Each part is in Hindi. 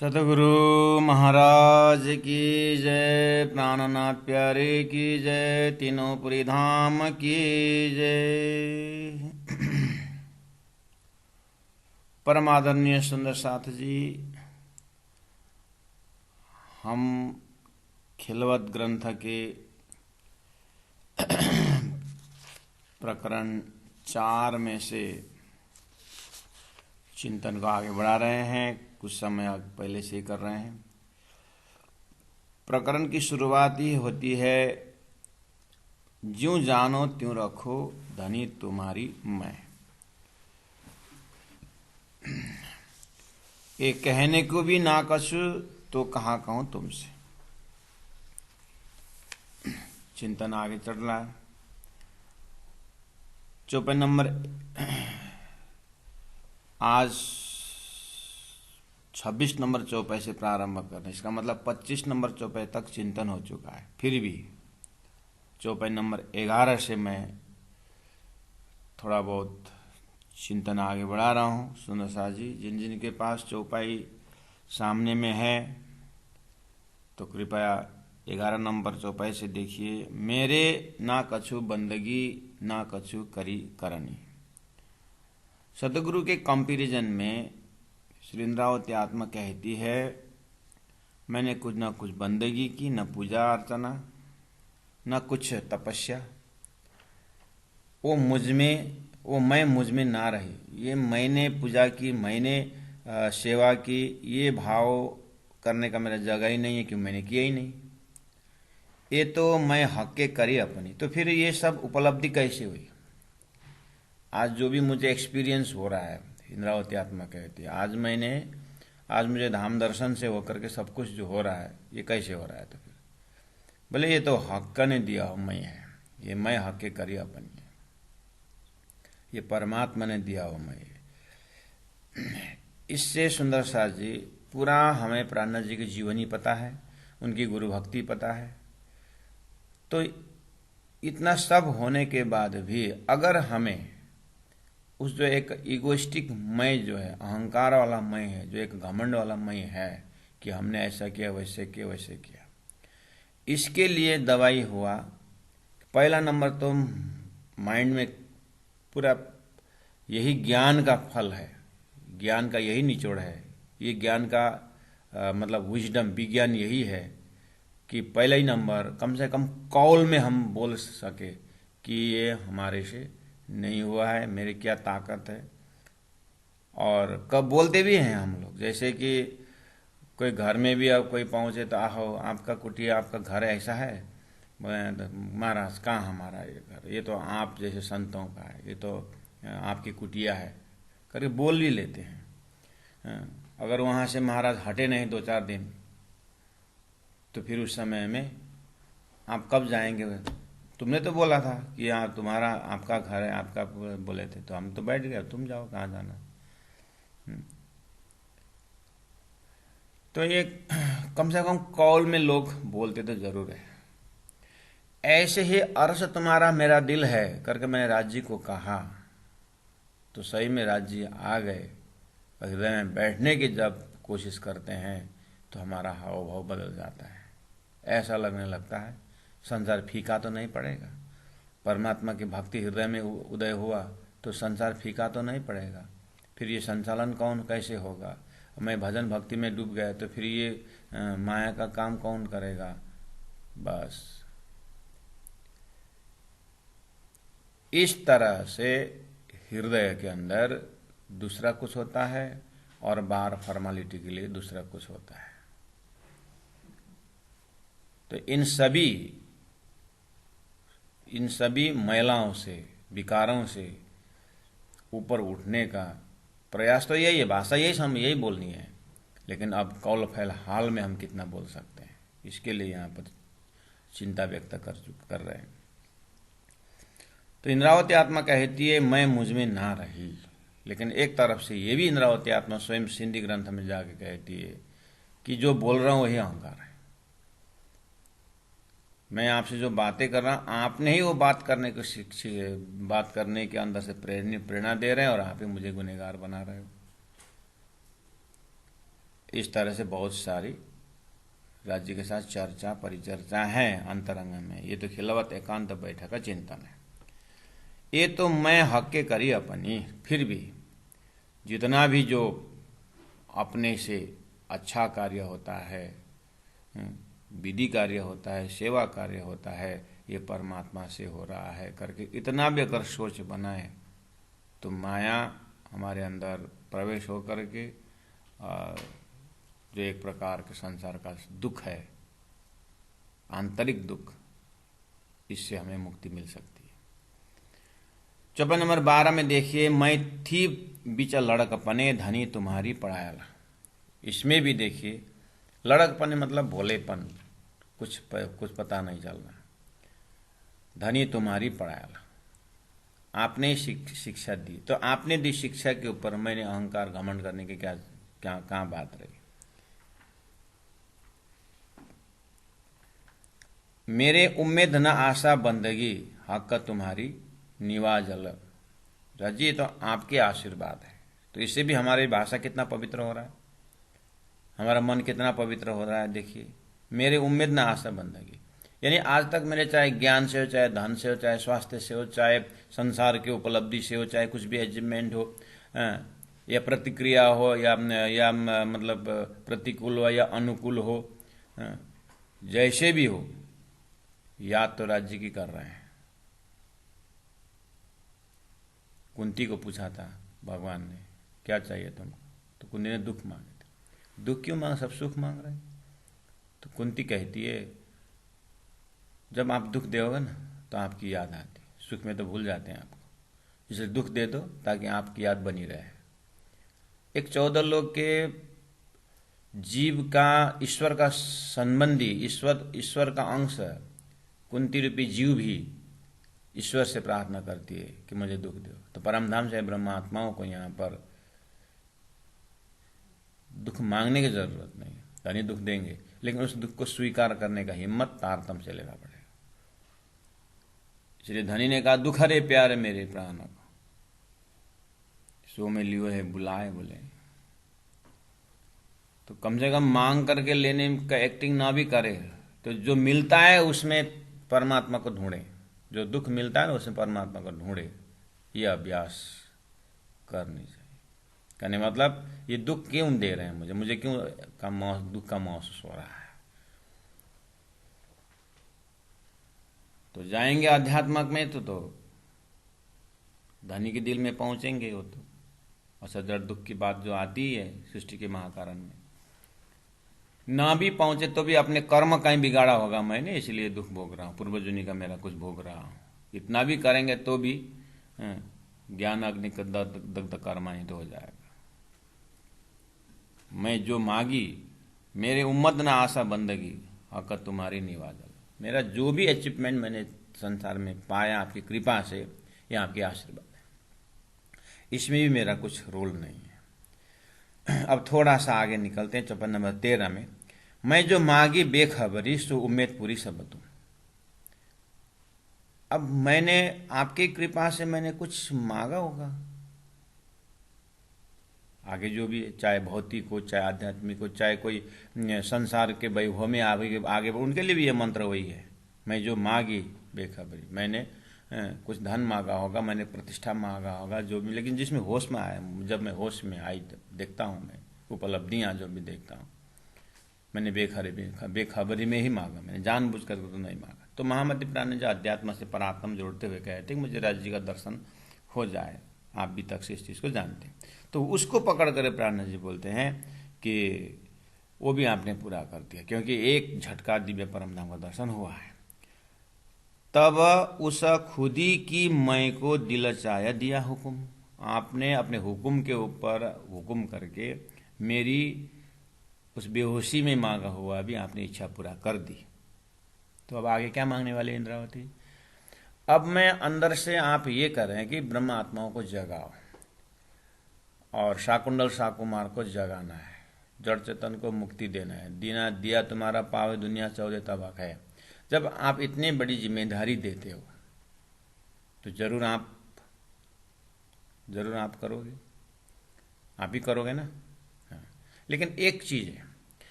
सतगुरु महाराज की जय। प्राणनाथ प्यारे की जय। तीनों पुरी धाम की जय। परम आदरणीय सुंदर साथ जी, हम खिलवत ग्रंथ के प्रकरण 4 में से चिंतन को आगे बढ़ा रहे हैं। कुछ समय पहले से ही कर रहे हैं। प्रकरण की शुरुआत ही होती है, ज्यों जानो त्यों रखो धनी तुम्हारी मैं। ये कहने को भी ना कछु तो कहाँ कहूं तुमसे। चिंतन आगे चढ़ रहा है। चौपाई नंबर आज 26 नंबर चौपाई से प्रारंभ करना। इसका मतलब 25 नंबर चौपाई तक चिंतन हो चुका है। फिर भी चौपाई नंबर 11 से मैं थोड़ा बहुत चिंतन आगे बढ़ा रहा हूँ। सुंदर साथ जी, जिन जिन के पास चौपाई सामने में है तो कृपया 11 नंबर चौपाई से देखिए। मेरे ना कछु बंदगी ना कछु करी करनी। सतगुरु के कंपैरिजन में श्री इंद्रावती आत्मा कहती है, मैंने कुछ न कुछ बंदगी की, न पूजा अर्चना, न कुछ तपस्या। वो मैं मुझ में ना रही। ये मैंने पूजा की, मैंने सेवा की, ये भाव करने का मेरा जगह ही नहीं है, क्यों मैंने किया ही नहीं। ये तो मैं हक के करी अपनी। तो फिर ये सब उपलब्धि कैसे हुई? आज जो भी मुझे एक्सपीरियंस हो रहा है, इंद्रावती आत्मा कहती है, आज मुझे धाम दर्शन से होकर के सब कुछ जो हो रहा है, ये कैसे हो रहा है? तो फिर बोले ये तो हक ने दिया हो मैं है, ये मैं हक के करी अपनी है, ये परमात्मा ने दिया हो मैं। इससे सुंदर साथ जी पूरा हमें प्राणनाथ जी की जीवनी पता है, उनकी गुरु भक्ति पता है। तो इतना सब होने के बाद भी अगर हमें उस जो एक इगोइस्टिक मैं जो है, अहंकार वाला मैं है, जो एक घमंड वाला मैं है कि हमने ऐसा किया वैसे किया वैसे किया, इसके लिए दवाई हुआ। पहला नंबर तो माइंड में पूरा यही ज्ञान का फल है, ज्ञान का यही निचोड़ है। ये ज्ञान का मतलब विजडम, विज्ञान यही है कि पहला ही नंबर कम से कम कौल में हम बोल सके कि ये हमारे से नहीं हुआ है, मेरी क्या ताकत है। और कब बोलते भी हैं हम लोग, जैसे कि कोई घर में भी अब कोई पहुंचे तो आहो आपका कुटिया, आपका घर ऐसा है। बोले महाराज कहाँ हमारा ये घर, ये तो आप जैसे संतों का है, ये तो आपकी कुटिया है करके बोल भी लेते हैं। अगर वहाँ से महाराज हटे नहीं 2-4 दिन तो फिर उस समय में आप कब जाएंगे? तुमने तो बोला था कि यहाँ तुम्हारा आपका घर है, आपका बोले थे तो हम तो बैठ गए, तुम जाओ कहाँ जाना। तो ये कम से कम कौल में लोग बोलते तो जरूर है। ऐसे ही अर्श तुम्हारा मेरा दिल है करके मैंने राज जी को कहा तो सही में राज जी आ गए। हृदय में बैठने की जब कोशिश करते हैं तो हमारा हाव भाव बदल जाता है। ऐसा लगने लगता है संसार फीका तो नहीं पड़ेगा। परमात्मा की भक्ति हृदय में उदय हुआ तो संसार फीका तो नहीं पड़ेगा। फिर ये संचालन कौन कैसे होगा? मैं भजन भक्ति में डूब गया तो फिर ये माया का काम कौन करेगा? बस इस तरह से हृदय के अंदर दूसरा कुछ होता है और बाहर फॉर्मेलिटी के लिए दूसरा कुछ होता है। तो इन सभी महिलाओं से, विकारों से ऊपर उठने का प्रयास तो यही है। भाषा यही बोलनी है, लेकिन अब कौल फैल हाल में हम कितना बोल सकते हैं, इसके लिए यहाँ पर चिंता व्यक्त कर रहे हैं। तो इंद्रावती आत्मा कहती है मैं मुझ में ना रही, लेकिन एक तरफ से ये भी इंद्रावती आत्मा स्वयं सिंधी ग्रंथ में जाके कहती है कि जो बोल रहा हूं वही अहंकार है। मैं आपसे जो बातें कर रहा हूं, आपने ही वो बात करने के अंदर से प्रेरणा दे रहे हैं और आप ही मुझे गुनहगार बना रहे हो। इस तरह से बहुत सारी राज्य के साथ चर्चा परिचर्चा है अंतरंग में। ये तो खिलवत एकांत बैठक का चिंतन है। ये तो मैं हक के करी अपनी, फिर भी जितना भी जो अपने से अच्छा कार्य होता है, विधि कार्य होता है, सेवा कार्य होता है, ये परमात्मा से हो रहा है करके इतना भी अगर सोच बनाए तो माया हमारे अंदर प्रवेश हो करके जो एक प्रकार के संसार का दुख है, आंतरिक दुख, इससे हमें मुक्ति मिल सकती है। चौपाई नंबर 12 में देखिए, मैं थी बीच लड़कपने धनी तुम्हारी पढ़ाया। इसमें भी देखिए लड़कपने मतलब भोलेपन, कुछ पता नहीं चलना। धनी तुम्हारी पढ़ाया, आपने शिक्षा दी, तो आपने दी शिक्षा के ऊपर मैंने अहंकार घमंड करने की कहाँ बात रही। मेरे उम्मीद न आशा बंदगी हक तुम्हारी निवाजल। रजी तो आपके आशीर्वाद है, तो इससे भी हमारी भाषा कितना पवित्र हो रहा है, हमारा मन कितना पवित्र हो रहा है। देखिए, मेरे उम्मीद न आशा बंदगी, यानी आज तक मेरे चाहे ज्ञान से हो, चाहे धन से हो, चाहे स्वास्थ्य से हो, चाहे संसार की उपलब्धि से हो, चाहे कुछ भी अचीवमेंट हो, या प्रतिक्रिया हो, या मतलब प्रतिकूल हो या अनुकूल हो, जैसे भी हो, याद तो राज्य की कर रहे हैं। कुंती को पूछा था भगवान ने, क्या चाहिए तुमको, तो कुंती ने दुख मांगे थे। दुख क्यों मांग, सब सुख मांग रहे हैं। तो कुंती कहती है, जब आप दुख दोगे ना तो आपकी याद आती, सुख में तो भूल जाते हैं आपको, इसलिए दुख दे दो ताकि आपकी याद बनी रहे। एक 14 लोग के जीव का, ईश्वर का संबंधी, ईश्वर का अंश कुंती रूपी जीव भी ईश्वर से प्रार्थना करती है कि मुझे दुख दो। तो परमधाम से ब्रह्मात्माओं को यहाँ पर दुख मांगने की जरूरत नहीं, धनी दुख देंगे, लेकिन उस दुख को स्वीकार करने का हिम्मत तारतम से लेना पड़ेगा। इसलिए धनी ने कहा, दुख हरे प्यारे मेरे प्राण को, सो में लियो है बुलाए बोले। तो कम से कम मांग करके लेने का एक्टिंग ना भी करे, तो जो मिलता है उसमें परमात्मा को ढूंढे, जो दुख मिलता है ना उसमें परमात्मा को ढूंढे, ये अभ्यास करनी चाहिए। कहने मतलब ये दुख क्यों दे रहे हैं मुझे क्यों दुख का महसूस हो रहा है। तो जाएंगे आध्यात्मक में तो धनी के दिल में पहुंचेंगे वो तो। और सदर दुख की बात जो आती है सृष्टि के महाकारण में, ना भी पहुंचे तो भी अपने कर्म कहीं बिगाड़ा होगा मैंने, इसलिए दुख भोग रहा हूं, पूर्वजन्म का मेरा कुछ भोग रहा हूं। इतना भी करेंगे तो भी ज्ञान अग्नि का दग्ध कर्मा ही तो हो जाएगा। मैं जो मांगी मेरे उम्मत ना आशा बंदगी हक तुम्हारी निवाजल। मेरा जो भी अचीवमेंट मैंने संसार में पाया आपकी कृपा से, या आपके आशीर्वाद है, इसमें भी मेरा कुछ रोल नहीं है। अब थोड़ा सा आगे निकलते हैं। चौपाई नंबर 13 में, मैं जो मांगी बेखबरी सो उम्मीद पूरी सब दूं। अब मैंने आपकी कृपा से मैंने कुछ मांगा होगा, आगे जो भी, चाहे भौतिक हो, चाहे आध्यात्मिक हो, चाहे कोई संसार के वैभव में आगे उनके लिए भी ये मंत्र वही है, मैं जो मांगी बेखबरी। मैंने कुछ धन मांगा होगा, मैंने प्रतिष्ठा मांगा होगा, जो भी, लेकिन जिसमें होश में आया, जब मैं होश में आई देखता हूँ, मैं उपलब्धियाँ जो भी देखता हूँ, मैंने बेखबरी में ही मांगा, मैंने जानबूझ कर तो नहीं मांगा। तो महामति प्राण जो अध्यात्म से परात्म जोड़ते हुए कहते कि मुझे राज्य जी का दर्शन हो जाए, आप भी तक से इस चीज़ को जानते हैं। तो उसको पकड़ कर प्राण जी बोलते हैं कि वो भी आपने पूरा कर दिया, क्योंकि एक झटका दिव्य परमधाम का दर्शन हुआ है। तब उस खुदी की मैं को दिल चाया दिया हुक्म, आपने अपने हुक्म के ऊपर हुक्म करके मेरी उस बेहोशी में मांगा हुआ भी आपने इच्छा पूरा कर दी। तो अब आगे क्या मांगने वाले इंद्रावती? अब मैं अंदर से आप ये कर रहे हैं कि ब्रह्म आत्माओं को जगाओ और शाकुंडल शाकुमार को जगाना है, जड़ चेतन को मुक्ति देना है। दीना दिया तुम्हारा पावे दुनिया 14 तबक है। जब आप इतनी बड़ी जिम्मेदारी देते हो तो जरूर आप करोगे, आप ही करोगे ना। हाँ। लेकिन एक चीज़ है,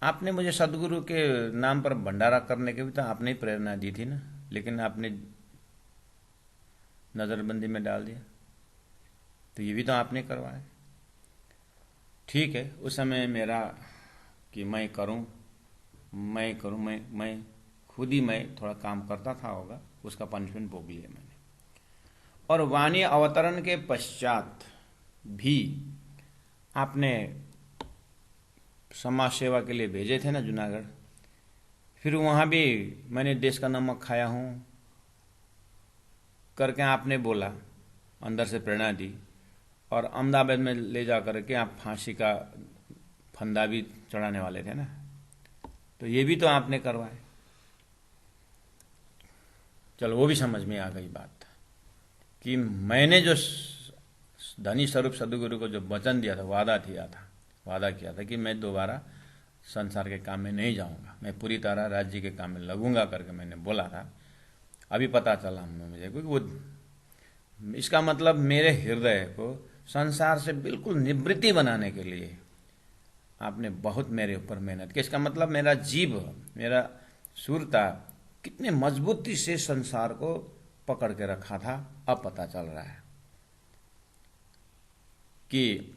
आपने मुझे सदगुरु के नाम पर भंडारा करने की भी तो आपने ही प्रेरणा दी थी ना, लेकिन आपने नज़रबंदी में डाल दिया, तो ये भी तो आपने करवाया। ठीक है, उस समय मेरा कि मैं करूं, मैं खुद ही मैं थोड़ा काम करता था होगा, उसका पनिशमेंट भोग लिया मैंने। और वाणी अवतरण के पश्चात भी आपने समाज सेवा के लिए भेजे थे ना जूनागढ़, फिर वहाँ भी मैंने देश का नमक खाया हूँ करके आपने बोला, अंदर से प्रेरणा दी, और अहमदाबाद में ले जा करके आप फांसी का फंदा भी चढ़ाने वाले थे ना, तो ये भी तो आपने करवाए। चलो वो भी समझ में आ गई बात कि मैंने जो धनी स्वरूप सदगुरु को जो वचन दिया था, वादा किया था कि मैं दोबारा संसार के काम में नहीं जाऊंगा, मैं पूरी तरह राज्य के काम में लगूंगा करके मैंने बोला था। अभी पता चला मुझे, क्योंकि वो इसका मतलब मेरे हृदय को संसार से बिल्कुल निवृत्ति बनाने के लिए आपने बहुत मेरे ऊपर मेहनत की। इसका मतलब मेरा जीव, मेरा सुरता कितने मजबूती से संसार को पकड़ के रखा था, अब पता चल रहा है कि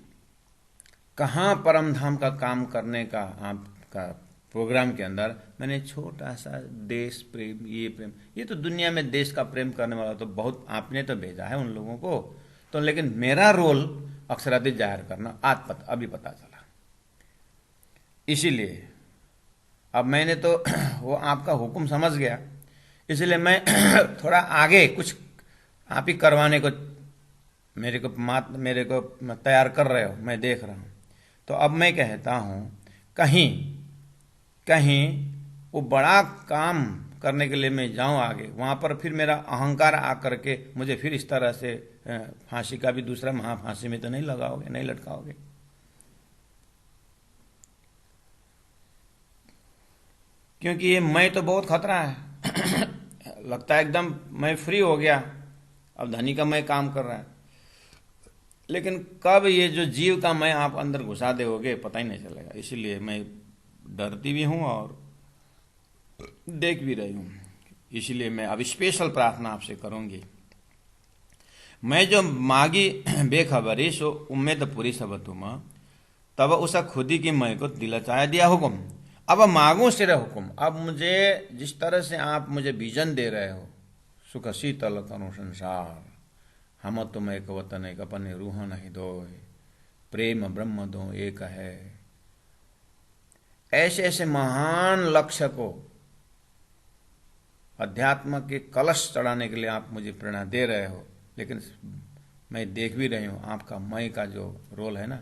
कहाँ परमधाम का काम करने का आपका प्रोग्राम के अंदर मैंने छोटा सा देश प्रेम, ये प्रेम, ये तो दुनिया में देश का प्रेम करने वाला तो बहुत आपने तो भेजा है उन लोगों को, तो लेकिन मेरा रोल अक्षराधिक जाहिर करना अभी पता चला। इसीलिए अब मैंने तो वो आपका हुक्म समझ गया, इसलिए मैं थोड़ा आगे कुछ आप ही करवाने को मेरे को तैयार कर रहे हो, मैं देख रहा हूँ। तो अब मैं कहता हूँ कहीं कहीं वो बड़ा काम करने के लिए मैं जाऊँ आगे, वहाँ पर फिर मेरा अहंकार आकर के मुझे फिर इस तरह से फांसी का भी दूसरा महाफांसी में तो नहीं लगाओगे, नहीं लटकाओगे। क्योंकि ये मैं तो बहुत खतरा है लगता है एकदम मैं फ्री हो गया, अब धनी का मैं काम कर रहा है, लेकिन कब ये जो जीव का मैं आप अंदर घुसा दोगे पता ही नहीं चलेगा। इसीलिए मैं डरती भी हूँ और देख भी रही हूँ। इसीलिए मैं अब स्पेशल प्रार्थना आपसे करूँगी। मैं जो मांगी बेखबरी सो उम्मीद पूरी सब तुम, तब उस खुदी की मैं को दिलचाया दिया हुक्म। अब मांगू सिर हुक्म, अब मुझे जिस तरह से आप मुझे विजन दे रहे हो, सुख शीतल तनु संसार, हम तुम एक वतन एक अपन रूह नहीं दो, प्रेम ब्रह्म दो एक है, ऐसे ऐसे महान लक्ष्य को अध्यात्म के कलश चढ़ाने के लिए आप मुझे प्रेरणा दे रहे हो। लेकिन मैं देख भी रही हूँ आपका मैं का जो रोल है ना,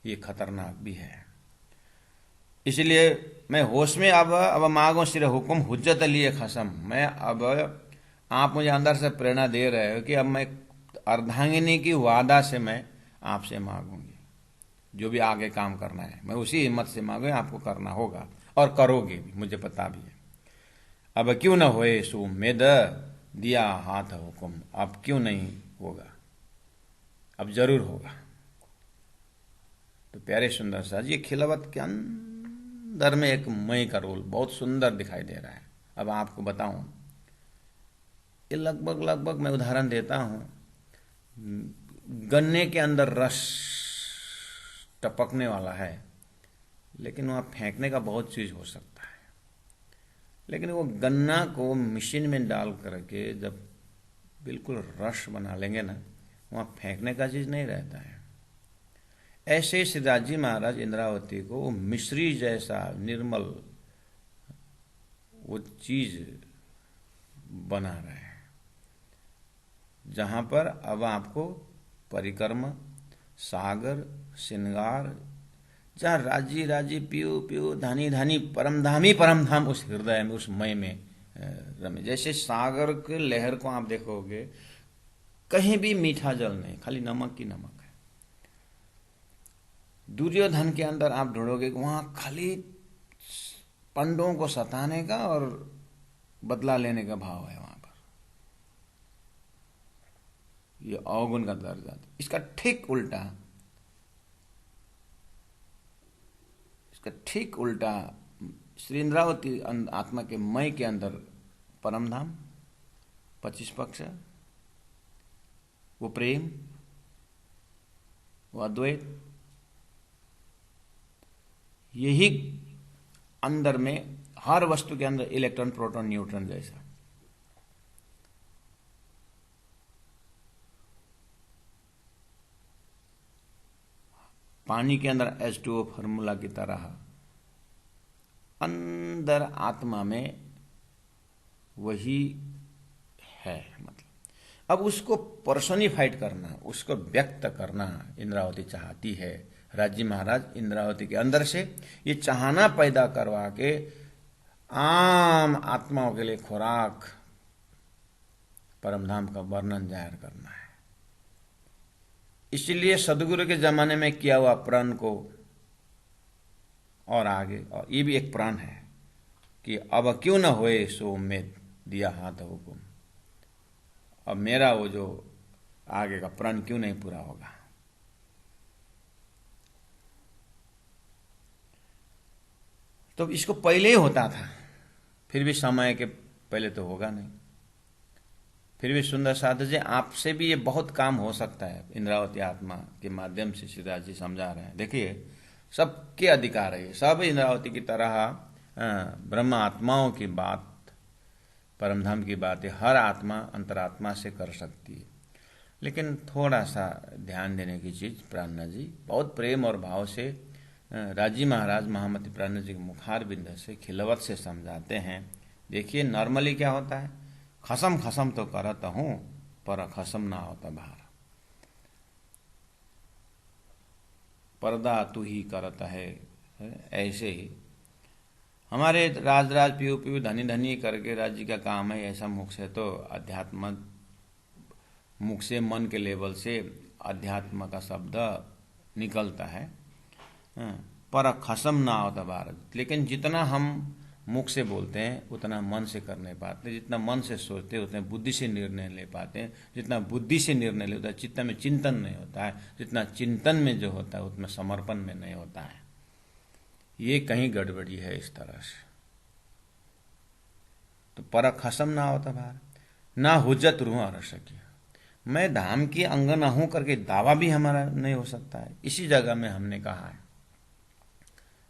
ये खतरनाक भी है। इसलिए मैं होश में अब मांगो सिर हुक्म हुज्जत लिए खसम, मैं अब आप मुझे अंदर से प्रेरणा दे रहे हो कि अब मैं अर्धांगिनी की वादा से मैं आपसे मांगूंगी, जो भी आगे काम करना है मैं उसी हिम्मत से मांगूंगी, आपको करना होगा और करोगे भी, मुझे पता भी है। अब क्यों न होए सो उम्मीद दिया हाथ हुक्म, अब क्यों नहीं होगा, अब जरूर होगा। तो प्यारे सुंदर सा ये खिलावत के अंदर में एक मैं का रोल बहुत सुंदर दिखाई दे रहा है। अब आपको बताऊं, ये लगभग मैं उदाहरण देता हूं, गन्ने के अंदर रस टपकने वाला है, लेकिन वहां फेंकने का बहुत चीज हो सकता है, लेकिन वो गन्ना को मशीन में डाल करके जब बिल्कुल रस बना लेंगे ना, वहां फेंकने का चीज नहीं रहता है। ऐसे सिद्धार्थजी महाराज इंद्रावती को वो मिश्री जैसा निर्मल वो चीज बना रहे हैं, जहां पर अब आपको परिक्रम सागर श्रृंगार, जहाँ राजी राजी पियो पियो धानी धानी परम धाम उस हृदय में, उस मय में रमे। जैसे सागर के लहर को आप देखोगे, कहीं भी मीठा जल नहीं, खाली नमक ही नमक है। दुर्योधन के अंदर आप ढूंढोगे वहां खाली पंडों को सताने का और बदला लेने का भाव है वहां पर, ये अवगुण का दर्जा। इसका ठीक उल्टा इसका ठीक उल्टा श्री इंद्रावती आत्मा के मय के अंदर परम धाम, 25 पक्ष, वो प्रेम, वो अद्वैत, यही अंदर में हर वस्तु के अंदर इलेक्ट्रॉन, प्रोटॉन, न्यूट्रॉन जैसा। पानी के अंदर H2O फार्मूला की तरह अंदर आत्मा में वही है। मतलब अब उसको पर्सोनिफाइड करना, उसको व्यक्त करना इंद्रावती चाहती है। राजी महाराज इंद्रावती के अंदर से ये चाहना पैदा करवा के आम आत्माओं के लिए खुराक परमधाम का वर्णन जाहिर करना है। इसलिए सदगुरु के जमाने में किया हुआ प्रण को और आगे, और ये भी एक प्रण है कि अब क्यों न होए सो उम्मीद, दिया हाथ हुकुम। अब मेरा वो जो आगे का प्रण क्यों नहीं पूरा होगा। तो इसको पहले ही होता था, फिर भी समय के पहले तो होगा नहीं। फिर भी सुंदर साधु जी, आपसे भी ये बहुत काम हो सकता है। इंद्रावती आत्मा के माध्यम से श्रीदास जी समझा रहे हैं। देखिए, सबके अधिकार है, सब इंद्रावती की तरह ब्रह्म आत्माओं की बात, परमधाम की बातें हर आत्मा अंतरात्मा से कर सकती है। लेकिन थोड़ा सा ध्यान देने की चीज, प्राणनाथ जी बहुत प्रेम और भाव से राजी महाराज महामती प्राणनाथ जी के मुखार बिंद से खिलवत से समझाते हैं। देखिए, नॉर्मली क्या होता है, खसम खसम तो करता हूं पर खसम ना होता बाहर, पर्दा तू ही करता है। ऐसे ही हमारे राज राज पीयू पीयू धनी धनी करके राज्य का काम है, ऐसा मुख से तो अध्यात्म, मुख से मन के लेवल से अध्यात्म का शब्द निकलता है, पर खसम ना होता भारत। लेकिन जितना हम मुख से बोलते हैं उतना मन से कर नहीं पाते, जितना मन से सोचते हैं उतना बुद्धि से निर्णय ले पाते हैं, जितना बुद्धि से निर्णय ले होता है चित्त में चिंतन नहीं होता है, जितना चिंतन में जो होता है उतना समर्पण में नहीं होता है। ये कहीं गड़बड़ी है इस तरह से। तो पर खसम ना होता बाहर, ना हुज्जत रूह अरसकी, मैं धाम की अंगना हूं करके दावा भी हमारा नहीं हो सकता है। इसी जगह में हमने कहा है,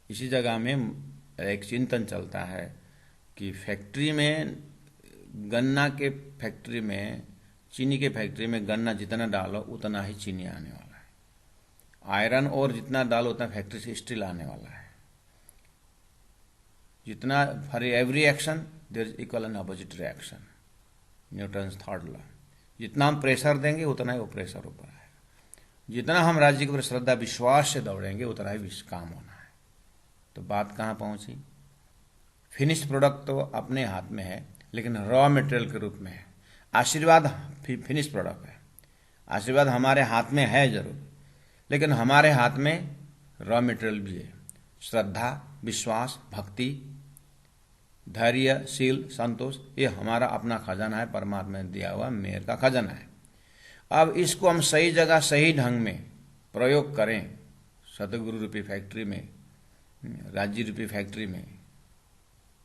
इसी जगह में एक चिंतन चलता है कि फैक्ट्री में, गन्ना के फैक्ट्री में, चीनी के फैक्ट्री में गन्ना जितना डालो उतना ही चीनी आने वाला है, आयरन और जितना डालो उतना फैक्ट्री से स्टील आने वाला है। जितना for every action there is equal and opposite reaction, Newton's third law. जितना हम प्रेशर देंगे उतना ही वो प्रेशर ऊपर आएगा, जितना हम राज्य के ऊपर श्रद्धा विश्वास से दौड़ेंगे उतना ही काम होना है। तो बात कहाँ पहुंची, फिनिश प्रोडक्ट तो अपने हाथ में है लेकिन रॉ मटेरियल के रूप में है। आशीर्वाद फिनिश प्रोडक्ट है, आशीर्वाद हमारे हाथ में है जरूर, लेकिन हमारे हाथ में रॉ मटेरियल भी है, श्रद्धा, विश्वास, भक्ति, धैर्य, शील, संतोष, ये हमारा अपना खजाना है, परमात्मा ने दिया हुआ मेहर का खजाना है। अब इसको हम सही जगह सही ढंग में प्रयोग करें, सतगुरु रूपी फैक्ट्री में, राज्य रूपी फैक्ट्री में,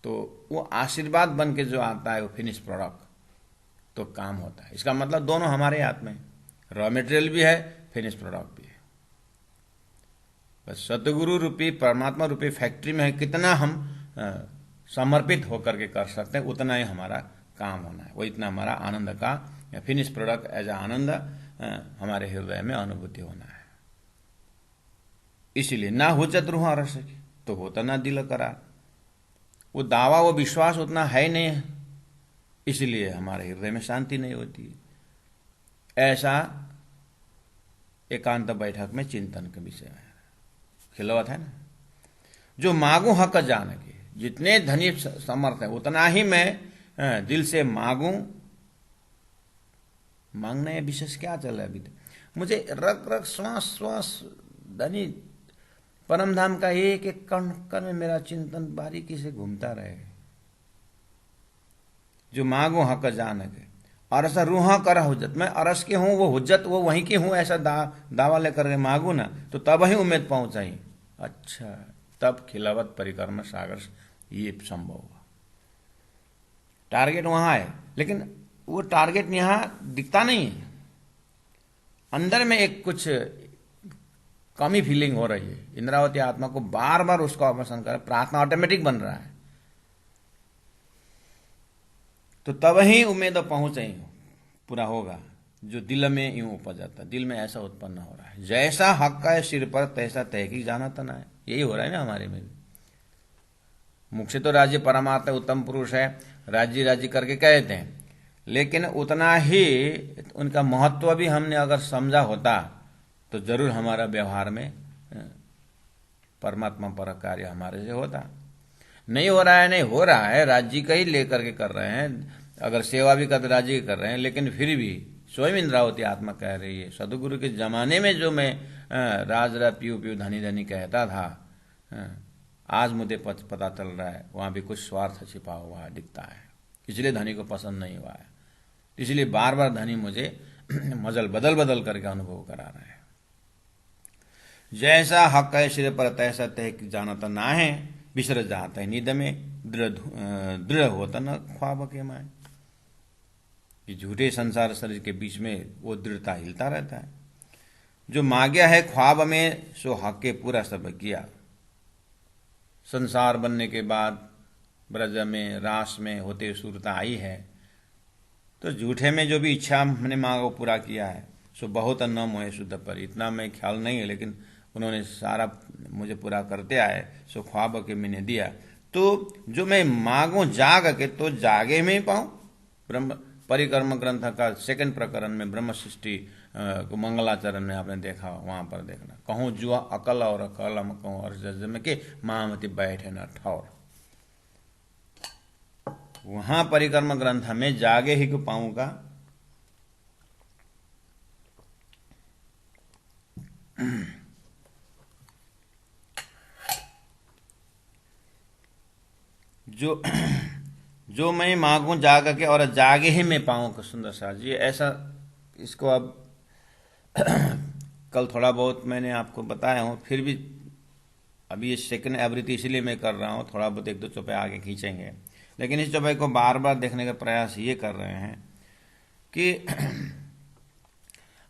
तो वो आशीर्वाद बन के जो आता है वो फिनिश प्रोडक्ट तो काम होता है। इसका मतलब दोनों हमारे हाथ में, रॉ मटेरियल भी है, फिनिश प्रोडक्ट भी है। बस सतगुरु रूपी परमात्मा रूपी फैक्ट्री में कितना हम समर्पित होकर के कर सकते हैं उतना ही हमारा काम होना है। वो इतना हमारा आनंद का फिनिश प्रोडक्ट एज आनंद हमारे हृदय में अनुभूति होना है। इसीलिए ना हुज्जत रूह अरसकी, तो होता ना दिल करार, वो दावा वो विश्वास उतना है नहीं, इसलिए हमारे हृदय में शांति नहीं होती। ऐसा एकांत बैठक में चिंतन का विषय है, खिलवत है ना। जो मांगू हक जान के, जितने धनी समर्थ है उतना ही मैं दिल से मांगू। मांगने विशेष क्या चल रहा है अभी तक, मुझे रग रग श्वास श्वास धनी परमधाम का एक एक कण कण में मेरा चिंतन बारीकी से घूमता रहे। जो मांगो हक जान के, अरस रूहा कर हुज्जत, मैं अरस के हूं, वो हुज्जत वो वहीं के हूं, ऐसा दावा लेकर के मांगू ना तो तब ही उम्मीद पहुंचाई। अच्छा, तब खिलावत परिक्रम सागर ये संभव होगा। टारगेट वहां है, लेकिन वो टारगेट यहाँ दिखता नहीं है। अंदर में एक कुछ कमी फीलिंग हो रही है। इंद्रावती आत्मा को बार बार उसको ऑपरेशन कर, प्रार्थना ऑटोमेटिक बन रहा है। तो तब ही उम्मीद पहुंच ही पूरा होगा जो दिल में यूं उपज जाता, दिल में ऐसा उत्पन्न हो रहा है, जैसा हक है सिर पर तैसा तहकीक जाना तना है। यही हो रहा है ना हमारे में भी। मुख से तो राज्य परमात्मा उत्तम पुरुष है, राज्य राज्य करके कहते हैं, लेकिन उतना ही उनका महत्व भी हमने अगर समझा होता तो जरूर हमारा व्यवहार में परमात्मा पर कार्य हमारे से होता। नहीं हो रहा है, नहीं हो रहा है, राज्य का ही लेकर के कर रहे हैं, अगर सेवा भी कर राज्य कर रहे हैं, लेकिन फिर भी स्वयं इंद्रावती आत्मा कह रही है, सदगुरु के जमाने में जो मैं राज रा पीयू पीयू धनी धनी कहता था, आज मुझे पता चल रहा है वहां भी कुछ स्वार्थ छिपा हुआ दिखता है, इसलिए धनी को पसंद नहीं हुआ है, इसलिए बार बार धनी मुझे मजल बदल बदल करके अनुभव करा रहे हैं। जैसा हक है सिर पर तैसा तहकीक जानता ना है, बिसर जाता है नींद में दृढ़ होता न ख्वाब के माए। कि झूठे संसार शरीर के बीच में वो दृढ़ता हिलता रहता है। जो मांगया है ख्वाब में सो हक के पूरा सब किया। संसार बनने के बाद ब्रज में रास में होते सूरता आई है, तो झूठे में जो भी इच्छा मैंने मांगा पूरा किया है, सो बहुत न मोहे शुद्ध पर। इतना मैं ख्याल नहीं है, लेकिन उन्होंने सारा मुझे पूरा करते आए, सो ख्वाब के मैंने दिया। तो जो मैं मांगू जाग के, तो जागे में ही पाऊं। ब्रह्म परिक्रम ग्रंथ का सेकंड प्रकरण में ब्रह्म सृष्टि को मंगलाचरण में आपने देखा, वहां पर देखना, कहूं जुआ अकल और अकलम कहूं और जजम के महामति बैठे न ठौर। वहां परिक्रम ग्रंथ में जागे ही को पाऊंगा। जो मैं मांगू जाग के और जागे ही मैं पाऊं। सुंदर सा जी ऐसा, इसको अब कल थोड़ा बहुत मैंने आपको बताया हूं, फिर भी अभी ये सेकंड आवृत्ति इसलिए मैं कर रहा हूं, थोड़ा बहुत एक दो चौपाई आगे खींचेंगे, लेकिन इस चौपाई को बार बार देखने का प्रयास ये कर रहे हैं कि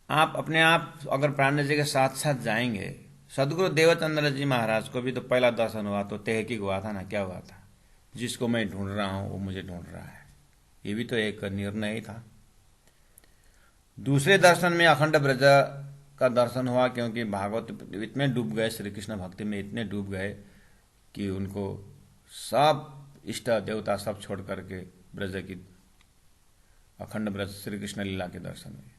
आप अपने आप अगर प्राण जी के साथ साथ जाएंगे। सदगुरु देवचंद्र जी महाराज को भी तो पहला दर्शन हुआ तो तहकीक हुआ था ना, क्या हुआ था, जिसको मैं ढूंढ रहा हूं वो मुझे ढूंढ रहा है, ये भी तो एक निर्णय ही था। दूसरे दर्शन में अखंड ब्रज का दर्शन हुआ, क्योंकि भागवत इतने डूब गए, श्री कृष्ण भक्ति में इतने डूब गए कि उनको सब इष्ट देवता सब छोड़ करके ब्रज की अखंड ब्रज श्री कृष्ण लीला के दर्शन हुए।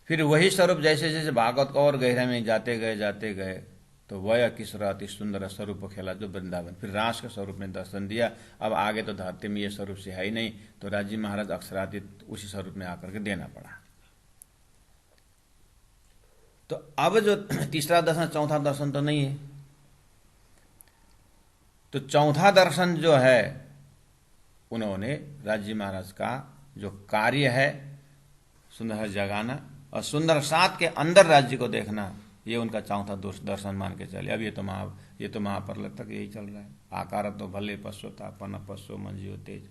फिर वही स्वरूप जैसे जैसे भागवत को और गहरे में जाते गए तो वह किशोर अति सुंदर स्वरूप खेला जो वृंदावन, फिर रास के स्वरूप में दर्शन दिया। अब आगे तो धरती में ये स्वरूप से है ही नहीं, तो राजी महाराज अक्षरातीत उसी स्वरूप में आकर के देना पड़ा। तो अब जो तीसरा दर्शन चौथा दर्शन तो नहीं है, तो चौथा दर्शन जो है उन्होंने राजी महाराज का जो कार्य है सुंदर जगाना और सुंदर सात के अंदर राज्य को देखना, ये उनका चौथा दर्शन मान के चले। अब ये तो महाप्रलय तक यही चल रहा है। आकार तो भले पश्चोता पन पश्चो मंजियो तेज।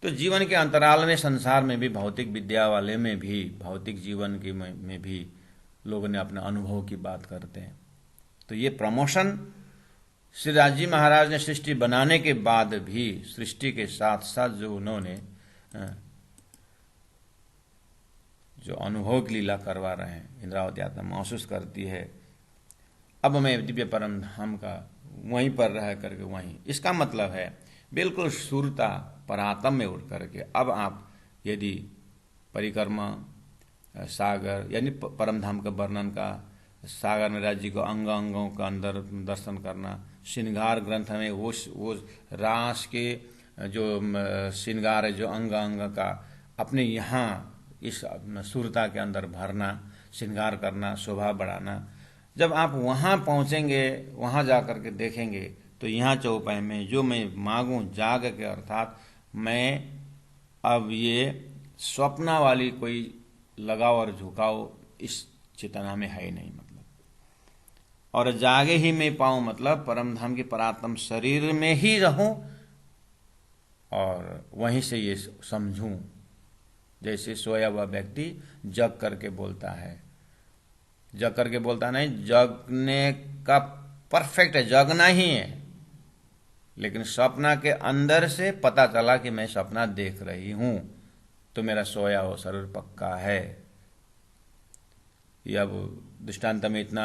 तो जीवन के अंतराल में संसार में भी, भौतिक विद्या वाले में भी, भौतिक जीवन के में भी लोगों ने अपने अनुभव की बात करते हैं। तो ये प्रमोशन श्री राजी महाराज ने सृष्टि बनाने के बाद भी सृष्टि के साथ साथ जो उन्होंने जो अनुभव की लीला करवा रहे हैं, इंद्रावती आत्मा महसूस करती है अब मैं दिव्य परम धाम का वहीं पर रह करके वहीं। इसका मतलब है बिल्कुल सूरता परातम में उठ करके अब आप यदि परिक्रमा सागर यानी परम धाम का वर्णन का, सागर में राज्य को अंग अंगों का अंदर दर्शन करना, श्रृंगार ग्रंथ में वो रास के जो श्रृंगार है जो अंग अंग का अपने यहाँ इस सूरता के अंदर भरना, श्रृंगार करना, शोभा बढ़ाना। जब आप वहां पहुंचेंगे, वहां जाकर के देखेंगे तो यहाँ चौपाई में जो मैं मांगू जाग के, अर्थात मैं अब ये स्वप्ना वाली कोई लगाव और झुकाव इस चेतना में है ही नहीं। मतलब और जागे ही मैं पाऊं मतलब परम धाम के परात्म शरीर में ही रहूं और वहीं से ये समझूं। जैसे सोया हुआ व्यक्ति जग करके बोलता है, जग करके बोलता नहीं, जगने का परफेक्ट है, जगना ही है, लेकिन सपना के अंदर से पता चला कि मैं सपना देख रही हूं, तो मेरा सोया हुआ शरीर पक्का है। ये अब दृष्टांत में इतना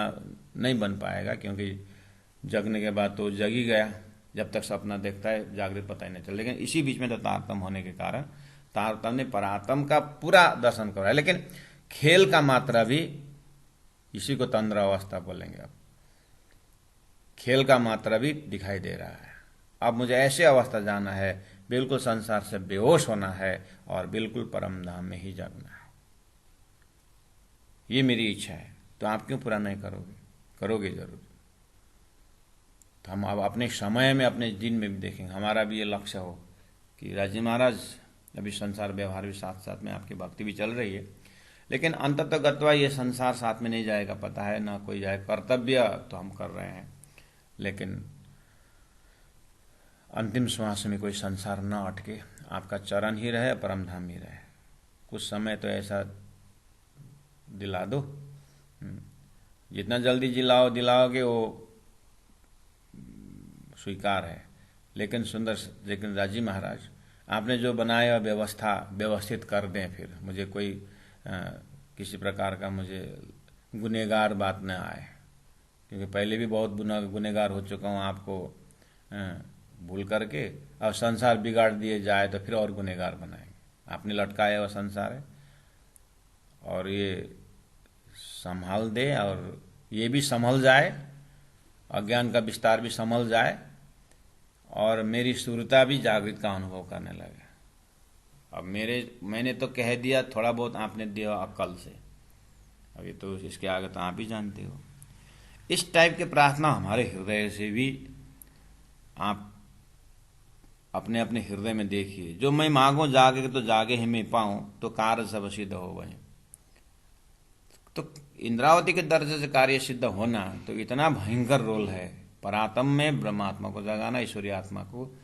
नहीं बन पाएगा, क्योंकि जगने के बाद तो जग ही गया, जब तक सपना देखता है जागृत पता ही नहीं चला। लेकिन इसी बीच में तो तारतम होने के कारण तारतम ने परातम का पूरा दर्शन कराया। लेकिन खेल का मात्रा भी, इसी को तंद्रा अवस्था बोलेंगे, अब खेल का मात्रा भी दिखाई दे रहा है। अब मुझे ऐसे अवस्था जाना है, बिल्कुल संसार से बेहोश होना है और बिल्कुल परम धाम में ही जागना है। ये मेरी इच्छा है, तो आप क्यों पूरा नहीं करोगे? करोगे जरूर। तो हम अब अपने समय में, अपने दिन में भी देखेंगे, हमारा भी ये लक्ष्य हो कि राजी महाराज अभी संसार व्यवहार भी साथ साथ में, आपकी भक्ति भी चल रही है, लेकिन अंततः गत्वा ये संसार साथ में नहीं जाएगा, पता है ना, कोई जाए। कर्तव्य तो हम कर रहे हैं, लेकिन अंतिम श्वास में कोई संसार न अटके, आपका चरण ही रहे, परम धाम ही रहे। कुछ समय तो ऐसा दिला दो, जितना जल्दी दिलाओगे वो स्वीकार है। लेकिन लेकिन राजी महाराज आपने जो बनाया व्यवस्था व्यवस्थित कर दें, फिर मुझे कोई किसी प्रकार का मुझे गुनहगार बात न आए, क्योंकि पहले भी बहुत गुनहगार हो चुका हूँ आपको भूल करके। अब संसार बिगाड़ दिए जाए तो फिर और गुनहगार बनाएंगे। आपने लटकाया हुआ संसार है, और ये संभाल दे और ये भी संभल जाए, अज्ञान का विस्तार भी संभल जाए और मेरी सुरता भी जागृत का अनुभव करने लगे। अब मैंने तो कह दिया, थोड़ा बहुत आपने दिया अक्ल से, अभी तो इसके आगे तो आप ही जानते हो। इस टाइप के प्रार्थना हमारे हृदय से भी आप अपने अपने हृदय में देखिए। जो मैं मांगू जागे तो जागे ही मैं पाऊं, तो कार्य सब सिद्ध हो गए। तो इंद्रावती के दर्जे से कार्य सिद्ध होना तो इतना भयंकर रोल है। परात्म में ब्रह्मात्मा को जगाना, ईश्वरीय आत्मा को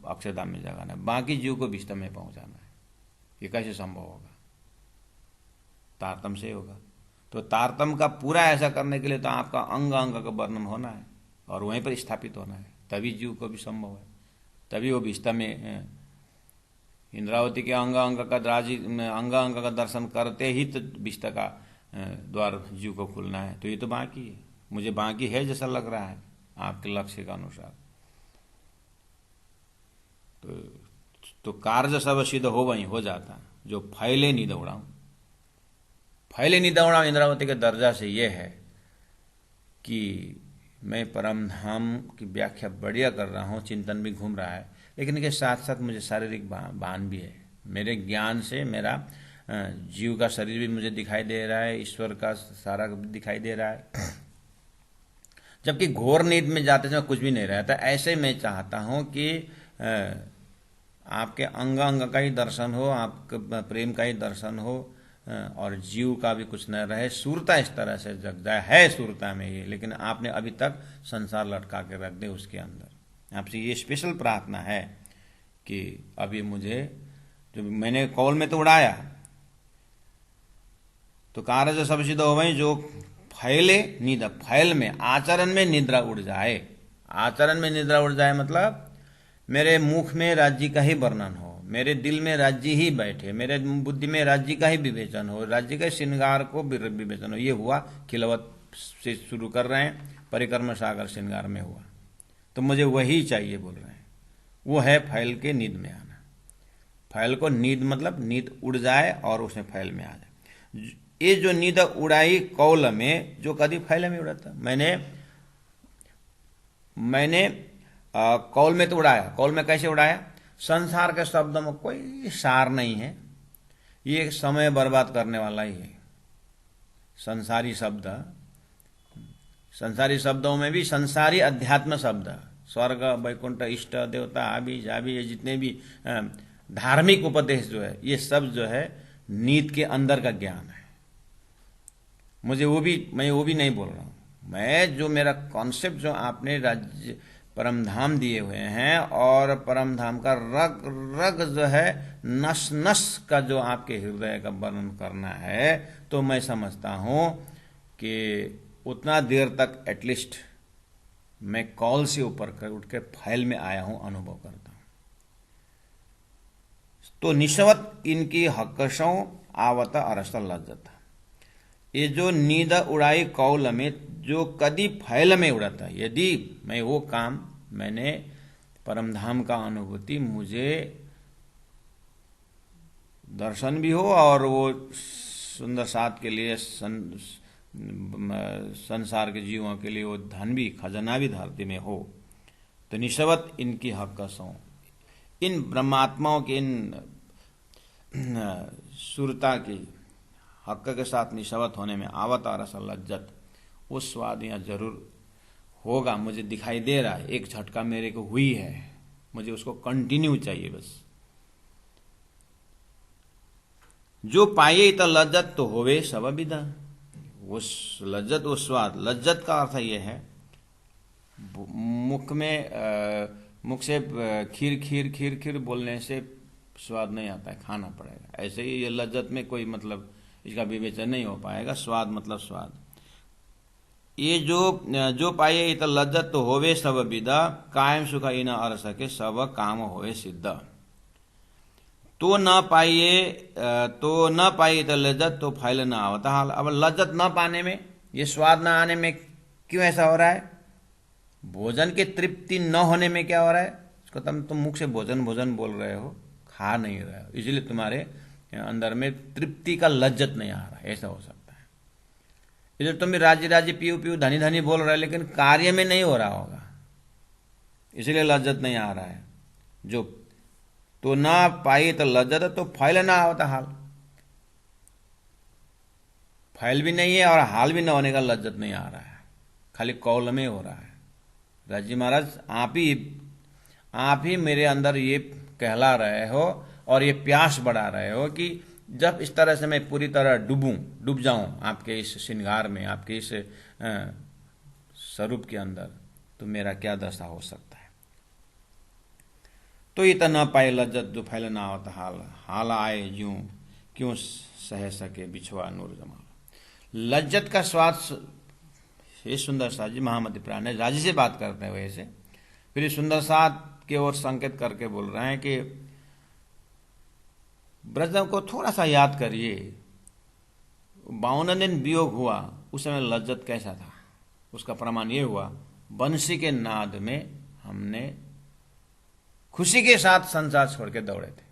अक्षरधाम में जगाना, बाकी जीव को विस्तम में पहुंचाना है। ये कैसे संभव होगा? तारतम से होगा। तो तारतम का पूरा ऐसा करने के लिए तो आपका अंग अंग का वर्णन होना है और वहीं पर स्थापित होना है, तभी जीव को भी संभव है, तभी वो विस्तम में। इंद्रावती के अंग अंग का दर्शन करते ही तो विस्त का द्वार जीव को खुलना है। तो ये तो बाकी है, मुझे बाकी है जैसा लग रहा है आपके लक्ष्य का अनुसार। तो कार्य सब सिद्ध हो वहीं हो जाता, जो फैले नहीं दौड़ाऊं। फैले नहीं दौड़ाऊं इंद्रावती के दर्जा से यह है कि मैं परम धाम की व्याख्या बढ़िया कर रहा हूं, चिंतन भी घूम रहा है, लेकिन इसके साथ साथ मुझे शारीरिक भान भी है। मेरे ज्ञान से मेरा जीव का शरीर भी मुझे दिखाई दे रहा है, ईश्वर का सारा दिखाई दे रहा है। जबकि घोर नींद में जाते समय कुछ भी नहीं रहता। ऐसे मैं चाहता हूं कि आपके अंग अंग का ही दर्शन हो, आपके प्रेम का ही दर्शन हो, और जीव का भी कुछ न रहे। सूरता इस तरह से जग जाए, है सूरता में ही, लेकिन आपने अभी तक संसार लटका के रख दे उसके अंदर। आपसे ये स्पेशल प्रार्थना है कि अभी मुझे, जो मैंने कौल में तो उड़ाया, तो कार्य से सब सिद्ध हो वही, जो फैले निद्रा, फैल में आचरण में निद्रा उड़ जाए। आचरण में निद्रा उड़ जाए मतलब मेरे मुख में राज्य का ही वर्णन हो, मेरे दिल में राज्य ही बैठे, मेरे बुद्धि में राज्य का ही विवेचन हो, राज्य के श्रृंगार को विवेचन हो। ये हुआ खिलवत से शुरू कर रहे हैं, परिक्रम सागर श्रृंगार में हुआ, तो मुझे वही चाहिए बोल रहे हैं। वो है फैल के नींद में आना। फैल को नींद मतलब नींद उड़ जाए और उसमें फैल में आ जाए। ये जो नींद उड़ाई कौल में, जो कभी फैल में उड़ाता, मैंने कौल में तो उड़ाया। कौल में कैसे उड़ाया? संसार के शब्दों में कोई सार नहीं है, ये समय बर्बाद करने वाला ही है। संसारी शब्दों में भी संसारी अध्यात्म शब्द, स्वर्ग, वैकुंठ, इष्ट देवता, आबी जाबी, ये जितने भी धार्मिक उपदेश जो है, ये सब जो है नींद के अंदर का ज्ञान है। मैं वो भी नहीं बोल रहा हूं। मैं जो मेरा कॉन्सेप्ट जो आपने राज्य परम धाम दिए हुए हैं और परम धाम का रग रग जो है नस नस का जो आपके हृदय का वर्णन करना है, तो मैं समझता हूं कि उतना देर तक एटलीस्ट मैं कॉल से ऊपर उठ के फाइल में आया हूं, अनुभव करता हूं। तो निशवत इनकी हकशों आवत अरस्त लज्जत, ये जो नींद उड़ाई कौल में जो कदी फैल में उड़ाता, यदि मैं वो काम मैंने परमधाम का अनुभूति मुझे दर्शन भी हो और वो सुंदर साथ के लिए संसार के जीवों के लिए वो धन भी खजाना भी धरती में हो, तो निशवत इनकी हकसों, इन ब्रह्मात्माओं की इन सुरता की हक के साथ निशवत होने में आवत आ रसा लज्जत, वो स्वाद यहाँ जरूर होगा, मुझे दिखाई दे रहा है। एक झटका मेरे को हुई है, मुझे उसको कंटिन्यू चाहिए बस। जो पाए इत लज्जत तो होवे सब विदा, वो लज्जत वो स्वाद, लज्जत का अर्थ ये है मुख से खीर खीर खीर खीर बोलने से स्वाद नहीं आता है, खाना पड़ेगा। ऐसे ही ये लज्जत में कोई मतलब इसका विवेचन नहीं हो पाएगा। स्वाद मतलब स्वाद। ये जो पाए इत लज्जत तो होवे सब विदा, कायम सुख इन अर सके सब काम होवे सिद्ध। तो न पाइए तो लज्जत तो फैल न आवता हाल। अब लज्जत न पाने में, ये स्वाद न आने में क्यों ऐसा हो रहा है? भोजन की तृप्ति न होने में क्या हो रहा है? इसको तुम मुख से भोजन भोजन बोल रहे हो, खा नहीं रहे हो, इसलिए तुम्हारे अंदर में तृप्ति का लज्जत नहीं आ रहा है, ऐसा हो सकता है। इसलिए तुम भी राज्य राज्य पीऊ पीऊ धनी धनी बोल रहे हो, लेकिन कार्य में नहीं हो रहा होगा, इसलिए लज्जत नहीं आ रहा है। जो तो ना पाई तो लज्जत तो फैल ना होता हाल, फैल भी नहीं है और हाल भी न होने का लज्जत नहीं आ रहा है, खाली कौल में हो रहा है। राजी महाराज आप ही मेरे अंदर ये कहला रहे हो और ये प्यास बढ़ा रहे हो कि जब इस तरह से मैं पूरी तरह डूब जाऊं आपके इस श्रृंगार में, आपके इस स्वरूप के अंदर, तो मेरा क्या दशा हो सकता है। तो इतना पाए लज्जत जो फैल ना होता हाल आए ज्यों क्यों सह सके बिछवा नूर जमाल। लज्जत का स्वाद, ये सुंदर साथ जी महामति प्राण है, राजी से बात करते हैं वैसे, फिर सुंदर साथ की ओर संकेत करके बोल रहे हैं कि ब्रजम को थोड़ा सा याद करिए, 52 दिन वियोग हुआ, उस समय लज्जत कैसा था। उसका प्रमाण ये हुआ, बंसी के नाद में हमने खुशी के साथ संसार छोड़ के दौड़े थे।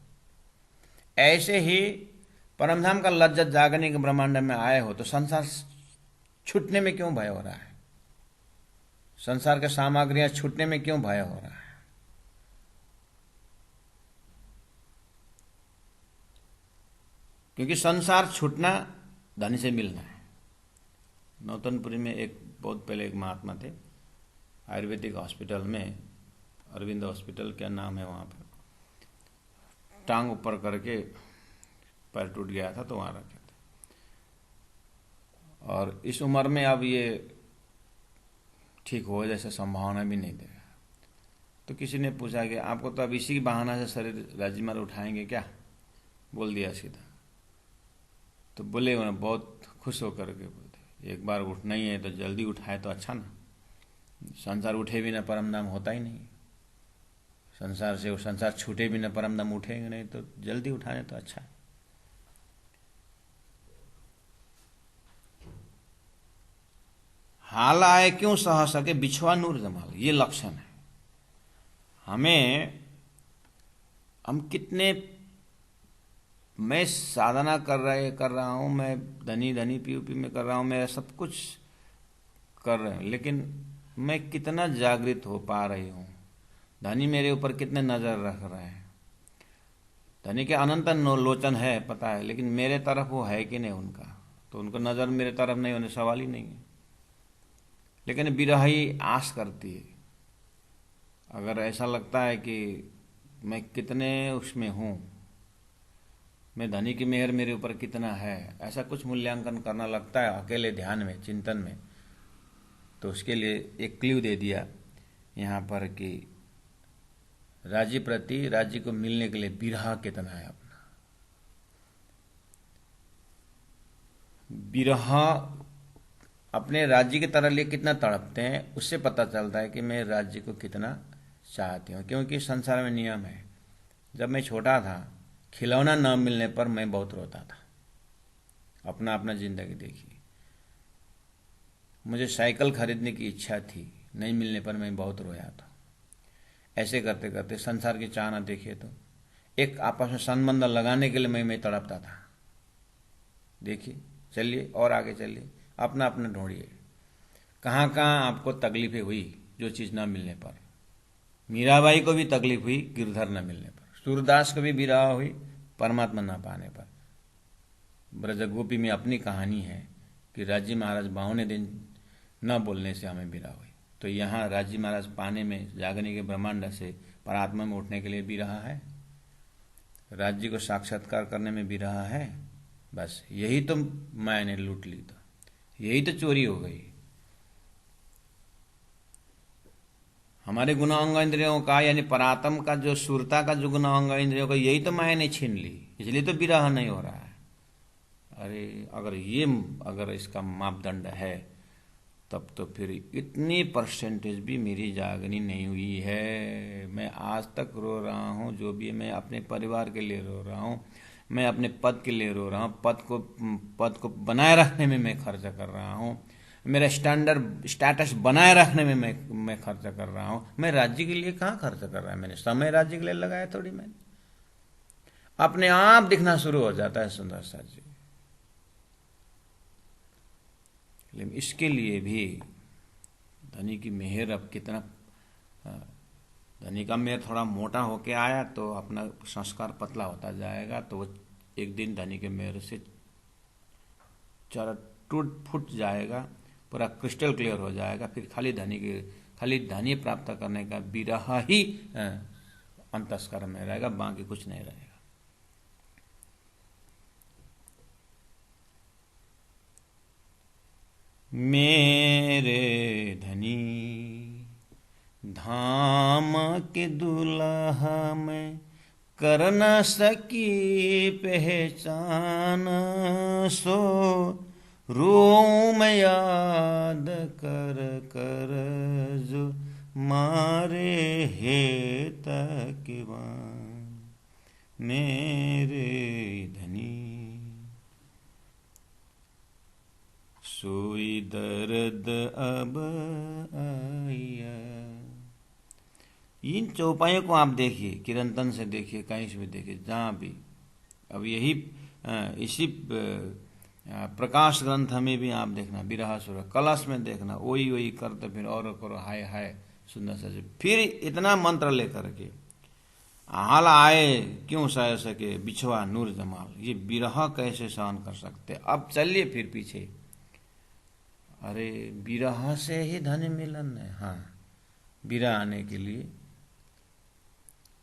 ऐसे ही परमधाम का लज्जत जागने के ब्रह्मांड में आए हो तो संसार छूटने में क्यों भय हो रहा है? संसार के सामग्रियां छूटने में क्यों भय हो रहा है? क्योंकि संसार छूटना धनी से मिलना है। नौतनपुरी में एक बहुत पहले एक महात्मा थे, आयुर्वेदिक हॉस्पिटल में, अरविंद हॉस्पिटल क्या नाम है, वहां पर टांग ऊपर करके पैर टूट गया था तो वहां रखे थे। और इस उम्र में अब ये ठीक हो जैसे संभावना भी नहीं देगा। तो किसी ने पूछा कि आपको तो अब इसी बहाना से शरीर राजीमार उठाएंगे क्या? बोल दिया सीधा। तो बोले, उन्हें बहुत खुश होकर के बोलते, एक बार उठना ही है तो जल्दी उठाए तो अच्छा ना। संसार उठे भी ना परमधाम होता ही नहीं, संसार से संसार छूटे भी ना परमधाम उठेंगे नहीं, तो जल्दी उठाने तो अच्छा है। हाल आए क्यों सह सके बिछवा नूर जमाल, ये लक्षण है। हम कितने, मैं साधना कर रहा हूं, मैं धनी पीयूपी में कर रहा हूं, मैं सब कुछ कर रहे हूं, लेकिन मैं कितना जागृत हो पा रही हूं? धनी मेरे ऊपर कितने नजर रख रहे हैं? धनी के अनंत लोचन है पता है, लेकिन मेरे तरफ वो है कि नहीं उनका? तो उनको नजर मेरे तरफ नहीं होने सवाल ही नहीं है। लेकिन बिरही आस करती है। अगर ऐसा लगता है कि मैं कितने उसमें हूं, मैं धनी की मेहर मेरे ऊपर कितना है, ऐसा कुछ मूल्यांकन करना लगता है अकेले ध्यान में, चिंतन में, तो उसके लिए एक क्ल्यू दे दिया यहाँ पर कि राज्य प्रति राज्य को मिलने के लिए विरह कितना है अपना। विरह अपने राज्य की तरह लिए कितना तड़पते हैं, उससे पता चलता है कि मैं राज्य को कितना चाहती हूँ। क्योंकि संसार में नियम है, जब मैं छोटा था खिलौना न मिलने पर मैं बहुत रोता था। अपना अपना जिंदगी देखिए, मुझे साइकिल खरीदने की इच्छा थी, नहीं मिलने पर मैं बहुत रोया था। ऐसे करते करते संसार की चाहना देखिए तो एक आपस में संबंध लगाने के लिए मैं तड़पता था। देखिए, चलिए और आगे चलिए, अपना अपना ढूंढिए कहाँ कहाँ आपको तकलीफें हुई जो चीज़ ना मिलने पर। मीराबाई को भी तकलीफ हुई गिरधर न मिलने पर, सूरदास को भी विरह हुई परमात्मा न पाने पर। ब्रजगोपी में अपनी कहानी है कि राजी महाराज 52 दिन न बोलने से हमें विरह हुई। तो यहाँ राजी महाराज पाने में, जागने के ब्रह्मांड से परात्मा में उठने के लिए भी रहा है, राज्य को साक्षात्कार करने में भी रहा है। बस यही तो मैंने लूट ली, तो यही तो चोरी हो गई। हमारे गुणांग इंद्रियों का, यानी परात्म का जो सुरता का जो गुणांग इंद्रियों का, यही तो मैंने छीन ली, इसलिए तो विरह नहीं हो रहा है। अरे अगर इसका मापदंड है तब तो फिर इतनी परसेंटेज भी मेरी जागनी नहीं हुई है। मैं आज तक रो रहा हूँ, जो भी मैं अपने परिवार के लिए रो रहा हूँ, मैं अपने पद के लिए रो रहा हूँ, पद को बनाए रखने में मैं खर्च कर रहा हूँ, मेरा स्टेटस बनाए रखने में मैं खर्च कर रहा हूँ। मैं राज्य के लिए कहाँ खर्च कर रहा है, मैंने समय राज्य के लिए लगाया थोड़ी। मैंने अपने आप दिखना शुरू हो जाता है सुंदर सा जी। लेकिन इसके लिए भी धनी की मेहर, अब कितना धनी का मेहर थोड़ा मोटा होके आया तो अपना संस्कार पतला होता जाएगा, तो वो एक दिन धनी के मेहर से टूट फूट जाएगा, पूरा क्रिस्टल क्लियर हो जाएगा। फिर खाली धनी प्राप्त करने का विरह ही अंतस्कर में रहेगा, बाकी कुछ नहीं रहेगा। मेरे धनी धाम के दुल्हा में कर न सकी पहचान, सो रोम याद कर कर जो मारे हे तकवान। मेरे धनी सोई दर्द अब आया। इन चौपाइयों को आप देखिए, किरंतन से देखिए, कहीं से भी देखिए, जहाँ भी। अब यही इसी प्रकाश ग्रंथ में भी आप देखना, विरह सुर कलश में देखना, वही वही करते फिर और करो हाय हाय सुंदर सा। फिर इतना मंत्र लेकर के हाल आए क्यों सह सके बिछवा नूर जमाल, ये विरह कैसे सहन कर सकते। अब चलिए फिर पीछे, अरे विरह से ही धन मिलन है। हाँ, विरह आने के लिए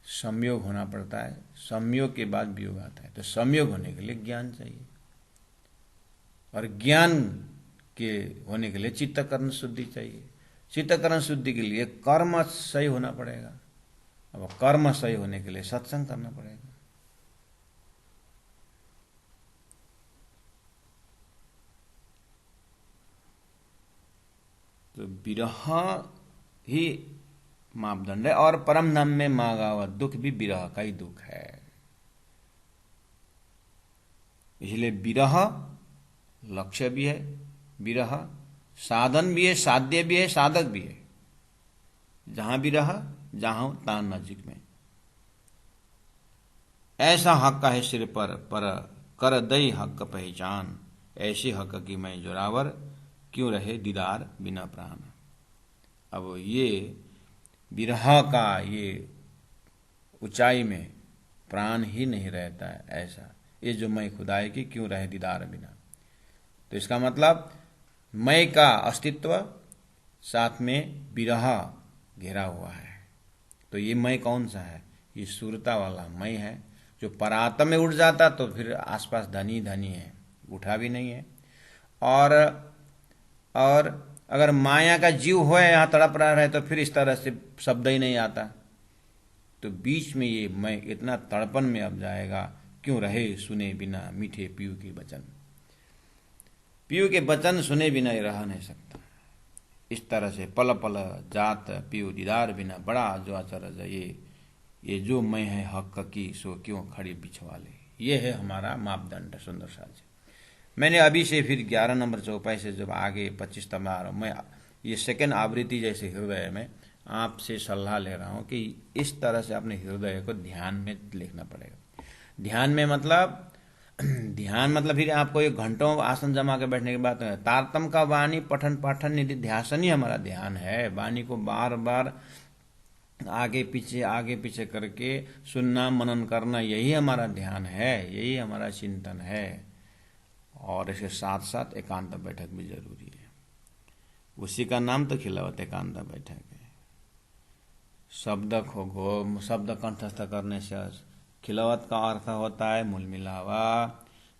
संयोग होना पड़ता है, संयोग के बाद वियोग आता है। तो संयोग होने के लिए ज्ञान चाहिए, और ज्ञान के होने के लिए चित्तकरण शुद्धि चाहिए। चित्तकरण शुद्धि के लिए कर्म सही होना पड़ेगा, अब कर्म सही होने के लिए सत्संग करना पड़ेगा। तो विरह ही मापदंड है, और परम धाम में मांगा हुआ दुख भी विरह का ही दुख है। इसलिए विरह लक्ष्य भी है, विरह साधन भी है, साध्य भी है, साधक भी है। जहां भी रहा, जहां तान नजीक में। ऐसा हक है सिर पर कर दई हक पहचान, ऐसी हक की मैं जोरावर, क्यों रहे दीदार बिना प्राण। अब ये विरह का ये ऊंचाई में प्राण ही नहीं रहता है, ऐसा ये जो मैं खुदाई की क्यों रहे दीदार बिना। तो इसका मतलब मैं का अस्तित्व साथ में विरह घेरा हुआ है। तो ये मैं कौन सा है, ये सुरता वाला मैं है, जो परात्म में उठ जाता तो फिर आसपास धनी धनी है, उठा भी नहीं है। और अगर माया का जीव हो यहाँ तड़प रहा है तो फिर इस तरह से शब्द ही नहीं आता। तो बीच में ये मैं इतना तड़पन में अब जाएगा, क्यों रहे सुने बिना मीठे पीयू के वचन। पीयू के वचन सुने बिना रह नहीं सकता। इस तरह से पल पल जात पीयू दीदार बिना बड़ा जो अचरज ये जो मैं है हक की सो क्यों खड़ी बिछवाले। ये है हमारा मापदंड सुंदर साज जी। मैंने अभी से फिर 11 नंबर चौपाई से जब आगे 25 तक आ रहा हूँ, मैं ये सेकेंड आवृत्ति जैसे हृदय में आपसे सलाह ले रहा हूँ कि इस तरह से अपने हृदय को ध्यान में लिखना पड़ेगा। ध्यान में मतलब ध्यान मतलब फिर आपको एक घंटों आसन जमा के बैठने की बात है। तारतम का वाणी पठन पाठन निधि ध्यासन ही हमारा ध्यान है। वाणी को बार बार आगे पीछे करके सुनना मनन करना, यही हमारा ध्यान है, यही हमारा चिंतन है। और इसके साथ साथ एकांत बैठक भी जरूरी है। उसी का नाम तो खिलावत एकांत बैठक है। शब्द कंठस्थ करने से खिलावत का अर्थ होता है मूल मिलावा।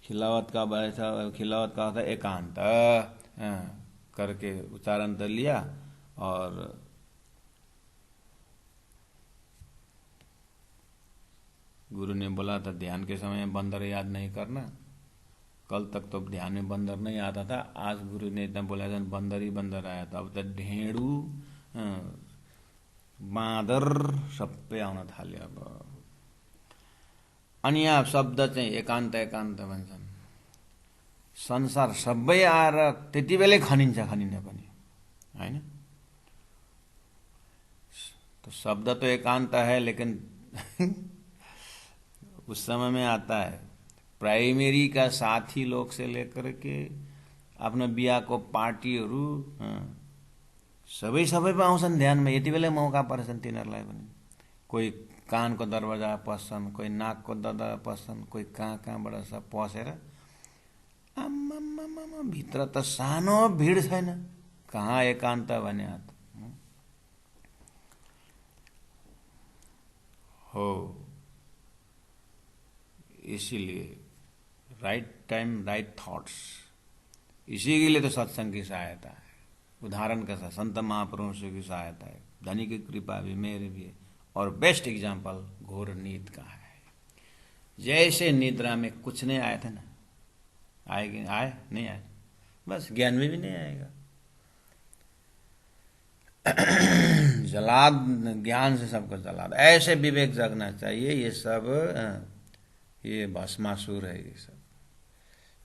खिलावत का अर्थ है एकांत करके उच्चारण कर लिया। और गुरु ने बोला था ध्यान के समय में बंदर याद नहीं करना। कल तक तो ध्यान में बंदर नहीं आता था, आज गुरु ने इतना बोला था बंदर ही बंदर आया था। अब तो ढेड़ू बाँदर सबै आउन थाल्यो। अब अनि यहाँ शब्द चाहिँ एकान्त भन्छन्। संसार सबै आएर त्यति बेलै खनिन्छ पनि, हैन? तो शब्द तो एकांत है, लेकिन उस समय में आता है प्राइमेरी का साथी लोग से लेकर के आफ्नो बिहाको पार्टीहरू सबैमा आउँछन् ध्यानमा। यति बेलै मौका पर्छन् तिनीहरूलाई पनि। कोही कानको दरवाजा पस्छन्, कोही नाकको दरवाजा पस्छन्, कोही कहाँबाट सब पसेर आम्मामा भित्र त सानो भिड छैन, कहाँ एकान्त भने हो। इसीलिए राइट टाइम राइट थॉट्स, इसी के लिए तो सत्संग की सहायता है। उदाहरण के साथ संत महापुरुषों की सहायता है, धनी की कृपा भी मेरे भी है। और बेस्ट एग्जाम्पल घोर नींद का है। जैसे निद्रा में कुछ नहीं आए थे ना, आए नहीं आए, बस ज्ञान में भी नहीं आएगा। जला ज्ञान से सबको जला, ऐसे विवेक जगना चाहिए। ये सब ये भस्मासुर है।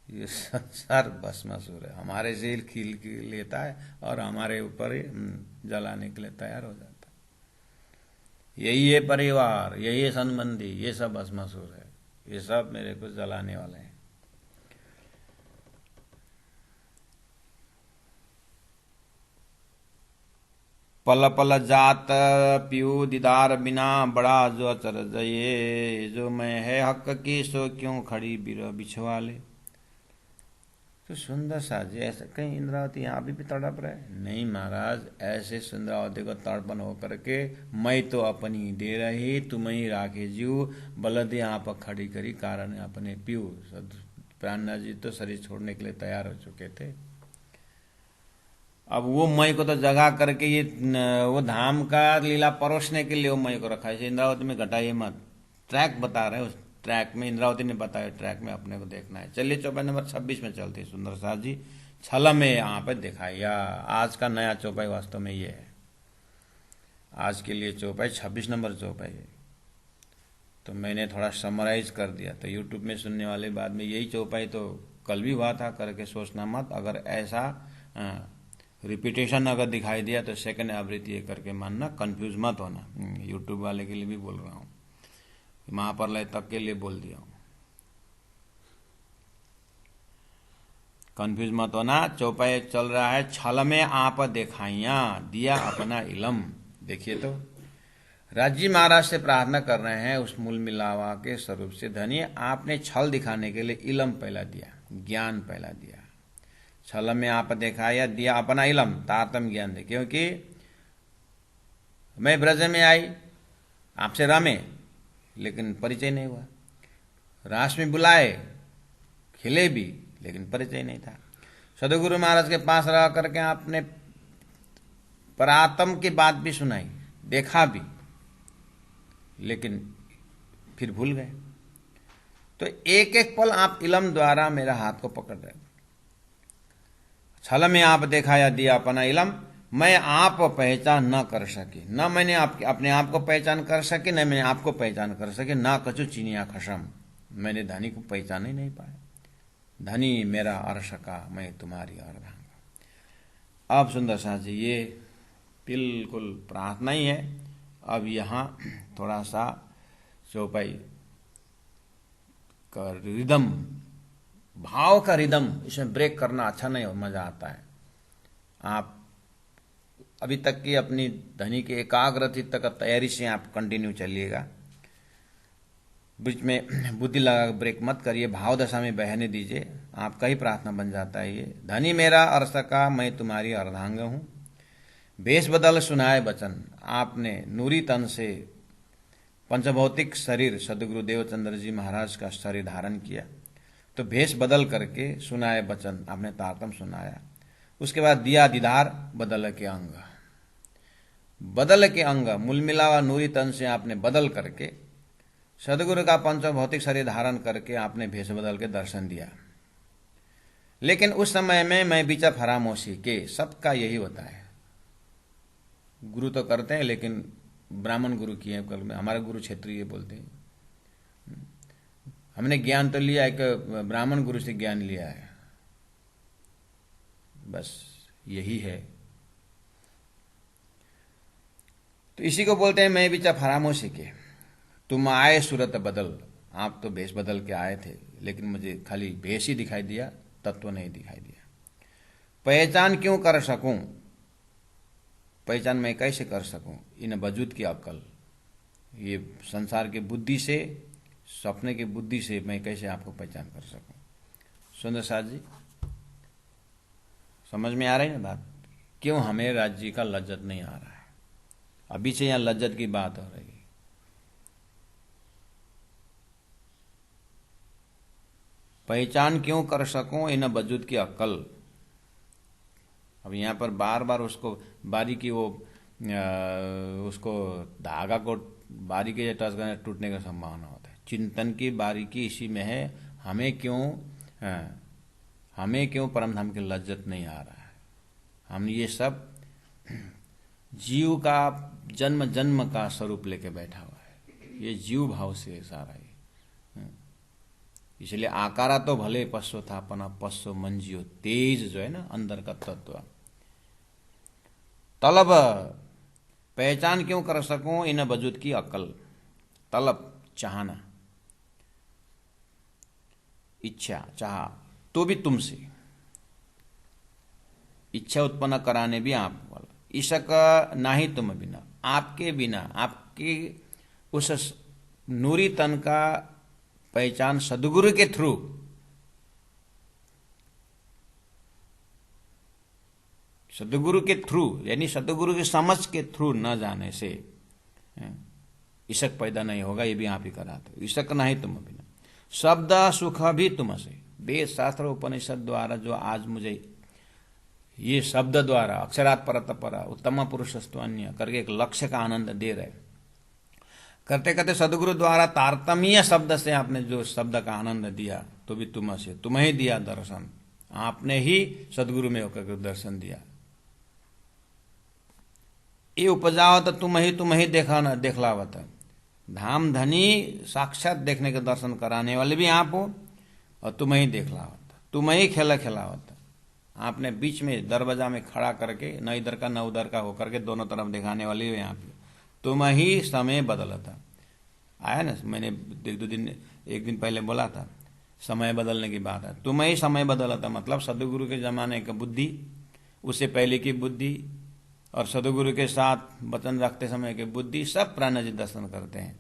ये संसार भस्मासुर है, हमारे से खील लेता है और हमारे ऊपर जलाने के लिए तैयार हो जाता है। यही है परिवार, यही है संबंधी, ये सब भस्मासुर है। ये सब मेरे को जलाने वाले हैं। पल पल जात पियू दीदार बिना बड़ा जो अचरज ये जो मैं है हक की सो क्यों खड़ी बिछवाले। तो सुंदर साजी ऐसा कहीं इंद्रावती यहाँ अभी भी तड़प रहे? नहीं महाराज, ऐसे सुंदरावती को तड़पन होकर के मैं तो अपनी दे रही तुम्हें राखे जीव बलद यहाँ पर खड़ी करी कारण अपने पियू। प्राणनाथ जी तो शरीर छोड़ने के लिए तैयार हो चुके थे। अब वो मई को तो जगा करके ये वो धाम का लीला परोसने के लिए वो मई को रखा है। इंद्रावती में घटाइए मत, ट्रैक बता रहे हैं। उस ट्रैक में इंद्रावती ने बताया, ट्रैक में अपने को देखना है। चलिए चौपाई नंबर 26 में चलते सुंदर साथ जी। छल में यहाँ पे दिखाइया आज का नया चौपाई वास्तव में ये है। आज के लिए चौपाई 26 नंबर चौपाई है। तो मैंने थोड़ा समराइज कर दिया। तो यूट्यूब में सुनने वाले बाद में यही चौपाई तो कल भी हुआ था करके सोचना मत। अगर ऐसा रिपीटेशन अगर दिखाई दिया तो सेकंड आवृत्ति करके मानना, कंफ्यूज मत होना। यूट्यूब वाले के लिए भी बोल रहा हूँ, महाप्रलय तक के लिए बोल दिया हूँ, कंफ्यूज मत होना। चौपाई चल रहा है छल में आप दिखाइया दिया अपना इलम। देखिए तो राजी महाराज से प्रार्थना कर रहे हैं उस मूल मिलावा के स्वरूप से, धनिये आपने छल दिखाने के लिए इलम पहला दिया, ज्ञान पहला दिया। छल में आप दिखाया दिया अपना इलम, तारतम ज्ञान दे। क्योंकि मैं ब्रज में आई, आपसे रमे, लेकिन परिचय नहीं हुआ। रास में बुलाए, खिले भी, लेकिन परिचय नहीं था। सदगुरु महाराज के पास रह करके आपने परात्म की बात भी सुनाई, देखा भी, लेकिन फिर भूल गए। तो एक एक पल आप इलम द्वारा मेरा हाथ को पकड़ रहे। छल में आप दिखाया दिया अपना इलम, मैं आप पहचान न कर सकी, न मैंने अपने आप को पहचान कर सके, न मैंने आपको पहचान कर सके, ना कछु चीनिया खसम, मैंने धनी को पहचान ही नहीं पाया। धनी मेरा अर्श का, मैं तुम्हारी अर्धांग। अब सुंदर साथ जी ये बिल्कुल प्रार्थना ही है। अब यहाँ थोड़ा सा चौपाई का रिदम, भाव का रिदम, इसमें ब्रेक करना अच्छा नहीं हो, मजा आता है। आप अभी तक की अपनी ध्वनि के एकाग्र चित्त का तैयारी से आप कंटिन्यू चलिएगा, बीच में बुद्धि लगा ब्रेक मत करिए, भाव दशा में बहने दीजिए, आपका ही प्रार्थना बन जाता है ये। धनी मेरा अर्श का, मैं तुम्हारी अर्धांग हूं, भेष बदल सुनाए वचन, आपने नूरी तन से पंचभौतिक शरीर सदगुरु देवचंद्र जी महाराज का शरीर धारण किया, तो भेष बदल करके सुनाए वचन, आपने तारतम सुनाया। उसके बाद दिया दीदार, बदल के अंग, बदल के अंग, मूल मिलावा नूरी तन से आपने बदल करके सदगुरु का पंचभौतिक शरीर धारण करके आपने भेष बदल के दर्शन दिया। लेकिन उस समय में मैं बीचा फरामोशी के, सबका यही होता है, गुरु तो करते हैं लेकिन ब्राह्मण गुरु किए, हमारे गुरु क्षेत्रीय बोलते हैं। हमने ज्ञान तो लिया, एक ब्राह्मण गुरु से ज्ञान लिया है, बस यही है। तो इसी को बोलते हैं मैं बीचा फरामोशी के, तुम आए सूरत बदल, आप तो भेष बदल के आए थे, लेकिन मुझे खाली भेष ही दिखाई दिया, तत्व नहीं दिखाई दिया। पहचान क्यों कर सकूं, पहचान मैं कैसे कर सकूं, इन वजूद की अक्ल, ये संसार के बुद्धि से, सपने की बुद्धि से मैं कैसे आपको पहचान कर सकूं। सुंदर साथ जी समझ में आ रही है ना बात, क्यों हमें राज्य का लज्जत नहीं आ रहा है। अभी से यहां लज्जत की बात हो रही है। पहचान क्यों कर सकूं इन वजूद की अक्ल। अब यहां पर बार बार उसको बारीकी, वो उसको धागा को बारीकी से टच करने टूटने का संभावना होता है। चिंतन की बारीकी इसी में है, हमें क्यों परम धाम की लज्जत नहीं आ रहा है। हम ये सब जीव का जन्म जन्म का स्वरूप लेके बैठा हुआ है, ये जीव भाव से सारा है। इसलिए आकारा तो भले पश्चो था, अपना पश्चो मन जियो, तेज जो है ना अंदर का तत्व। तलब, पहचान क्यों कर सकूं इन वजूद की अकल, तलब चाहना, इच्छा चाह, तो भी तुमसे, इच्छा उत्पन्न कराने भी आप वाला, ईशक नाही तुम बिना, आपके बिना, आपकी उस नूरी तन का पहचान सदगुरु के थ्रू, सदगुरु के थ्रू यानी सदगुरु की समझ के थ्रू न जाने से ईशक पैदा नहीं होगा, ये भी आप ही कराते। ईशक नहीं तुम बिना, शब्द सुख भी तुमसे, वेद शास्त्र उपनिषद द्वारा जो आज मुझे ये शब्द द्वारा अक्षरात् परत पर उत्तम पुरुषस्त्वन्य करके एक लक्ष्य का आनंद दे रहे, करते करते सदगुरु द्वारा तारतम्य शब्द से आपने जो शब्द का आनंद दिया, तो भी तुमसे, तुम्हें ही दिया दर्शन, आपने ही सदगुरु में होकर दर्शन दिया। ये उपजावत तुम ही देखलावत, धाम धनी साक्षात देखने के दर्शन कराने वाले भी आप हो, और तुम ही देखलावत, तुम ही खिलावत। आपने बीच में दरवाजा में खड़ा करके न इधर का न उधर का होकर के दोनों तरफ दिखाने वाले हो यहाँ पे, तुम ही समय बदलता। आया ना, मैंने एक दिन पहले बोला था समय बदलने की बात है, तुम ही समय बदलता, मतलब सदगुरु के जमाने का बुद्धि, उससे पहले की बुद्धि और सदगुरु के साथ वचन रखते समय की बुद्धि, सब प्राण जी दर्शन करते हैं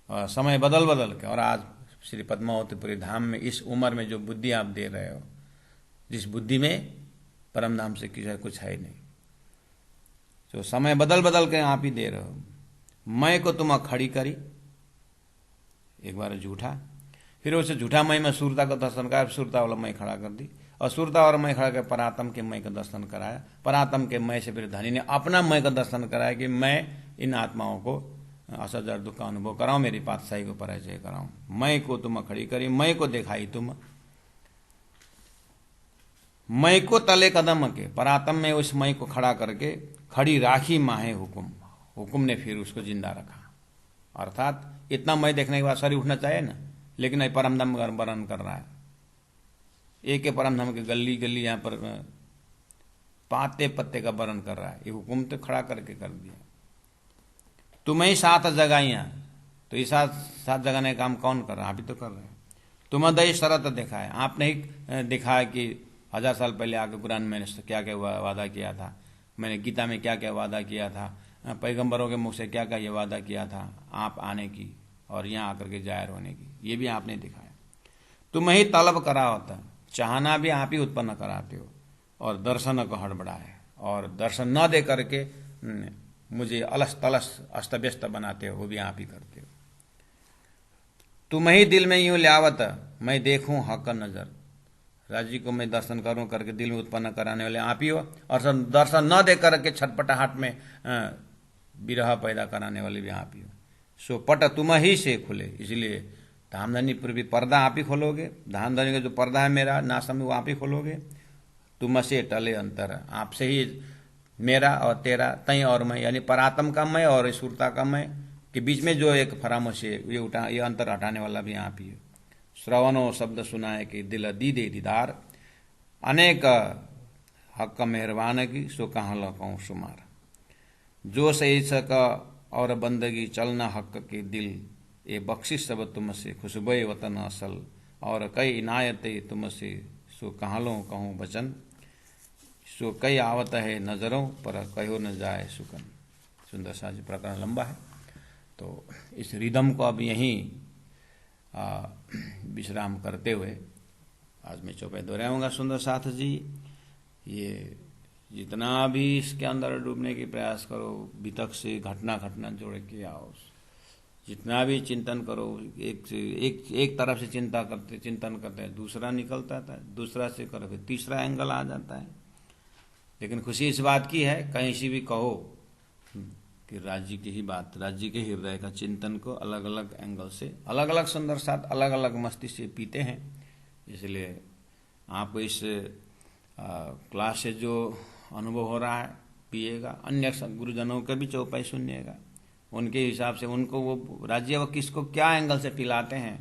और समय बदल के। और आज श्री पद्मावतीपुरी धाम में इस उम्र में जो बुद्धि आप दे रहे हो, जिस बुद्धि में परम धाम से कुछ है नहीं, तो समय बदल के आप ही दे रहे हो। मैं को तुम खड़ी करी, एक बार झूठा, फिर उसे झूठा मैं सूरता का दर्शन कर, सूरता वाला मैं खड़ा कर दी, असुरता और मैं खड़ा कर परात्म के मैं का दर्शन कराया। परात्म के मैं से फिर धनी ने अपना मैं का दर्शन कराया कि मैं इन आत्माओं को असजर दुख का अनुभव कराऊं, मेरी पातशाही को परिचय कराऊं। मैं को तुम खड़ी करी, मैं को दिखाई तुम, मैं को तले कदम के, परात्म में उस मैं को खड़ा करके खड़ी राखी माहे हुकुम, हुकुम ने फिर उसको जिंदा रखा। अर्थात इतना मैं देखने के बाद शरीर उठना चाहिए ना, लेकिन परमधाम वर्णन कर रहा है। एक के परमधाम के गली गली यहाँ पर पाते पत्ते का वर्णन कर रहा है। ये हुकुम तो खड़ा करके कर दिया। तुम्हें ही सात जगाइयाँ, तो ये सात जगाने का काम कौन कर रहा है? आप ही तो कर रहे हैं। तुम्हें दही शरत देखा है, आपने ही दिखाया कि 1000 साल पहले आके कुरान में क्या क्या वादा किया था, मैंने गीता में क्या क्या वादा किया था, पैगंबरों के मुख से क्या क्या ये वादा किया था आप आने की और यहाँ आकर के जाहिर होने की, ये भी आपने दिखाया। तुम्हें ही तलब करा होता, चाहना भी आप ही उत्पन्न कराते हो, और दर्शन को हड़बड़ा है, और दर्शन न दे करके मुझे अलस तलस अस्त व्यस्त बनाते हो, वो भी आप ही करते हो। तुम्हें ही दिल में यूं ल्यावत, मैं देखूं हक नजर, राजी को मैं दर्शन करूं करके दिल में उत्पन्न कराने वाले आप ही हो, और दर्शन न दे करके छटपटाहट में विरह पैदा कराने वाले भी आप ही हो। सो पट तुम ही से खुले, इसलिए धामधनी पर भी पर्दा आप ही खोलोगे, धामधनी का जो पर्दा है मेरा नासम में वो आप ही खोलोगे। तुम से टले अंतर, आपसे ही मेरा और तेरा, तय और मैं, यानी परात्म का मैं और ईश्वरता का मैं के बीच में जो एक फरामोश है, ये अंतर हटाने वाला भी आप ही है। श्रवणों शब्द सुनाए कि दिल दीदे दीदार, अनेक हक मेहरबान की सो कहाँ लौकाऊं शुमार, जो सही सका और बंदगी चलना हक के दिल, ये बख्शिश सब तुमसे खुशबे वतन असल, और कई इनायते तुमसे सो कहाँ लो कहूँ बचन, सो कई आवत है नजरों पर कहो न जाए सुकन। सुंदर सा जी प्रकरण लंबा है, तो इस रिदम को अब यहीं विश्राम करते हुए आज मैं चौपाई दोहराऊंगा। सुंदर साथ जी, ये जितना भी इसके अंदर डूबने की प्रयास करो, वितक से घटना घटना जोड़ के आओ, जितना भी चिंतन करो, एक तरफ से चिंतन करते हैं, दूसरा निकलता था, दूसरा से करो फिर तीसरा एंगल आ जाता है। लेकिन खुशी इस बात की है, कहीं से भी कहो कि राज्य की ही बात, राज्य के हृदय का चिंतन को अलग अलग एंगल से, अलग अलग सुंदर साथ, अलग अलग मस्ती से पीते हैं। इसलिए आपको इस क्लास से जो अनुभव हो रहा है पिएगा, अन्य गुरुजनों के भी चौपाई सुनिएगा, उनके हिसाब से उनको वो राज्य वो किसको क्या एंगल से पिलाते हैं,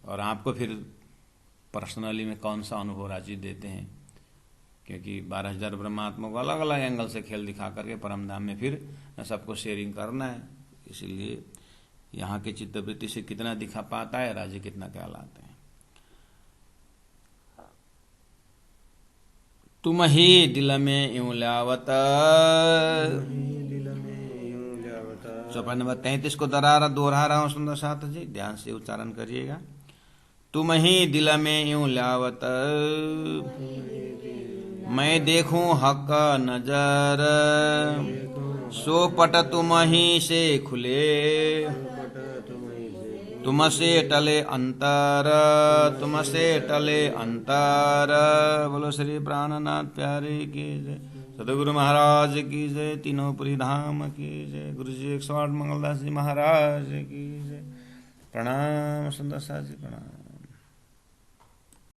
और आपको फिर पर्सनली में कौन सा अनुभव राज्य देते हैं, क्योंकि 12,000 ब्रह्मात्मा को अलग अलग एंगल से खेल दिखा करके परमधाम में फिर सबको शेयरिंग करना है। इसीलिए यहाँ के चित्तवृत्ति से कितना दिखा पाता है, राज्य कितना कहलाते हैं। तुम ही दिल में यूं ल्यावत, चौपाई नंबर 33 को दोहरा रहा हूं सुंदर साथ जी, ध्यान से उच्चारण करिएगा। तुम ही दिल में यूं ल्यावत, मैं देखूं हक नजर, सो पट तुम ही से खुले, तुमसे टले अंतर, तुमसे टले अंतर। बोलो श्री प्राणनाथ प्यारे की जय, सदगुरु महाराज की जय, तीनों पुरी धाम की जय, गुरु जी 108 मंगलदास जी महाराज की जय। प्रणाम सुंदर साथ जी, प्रणाम।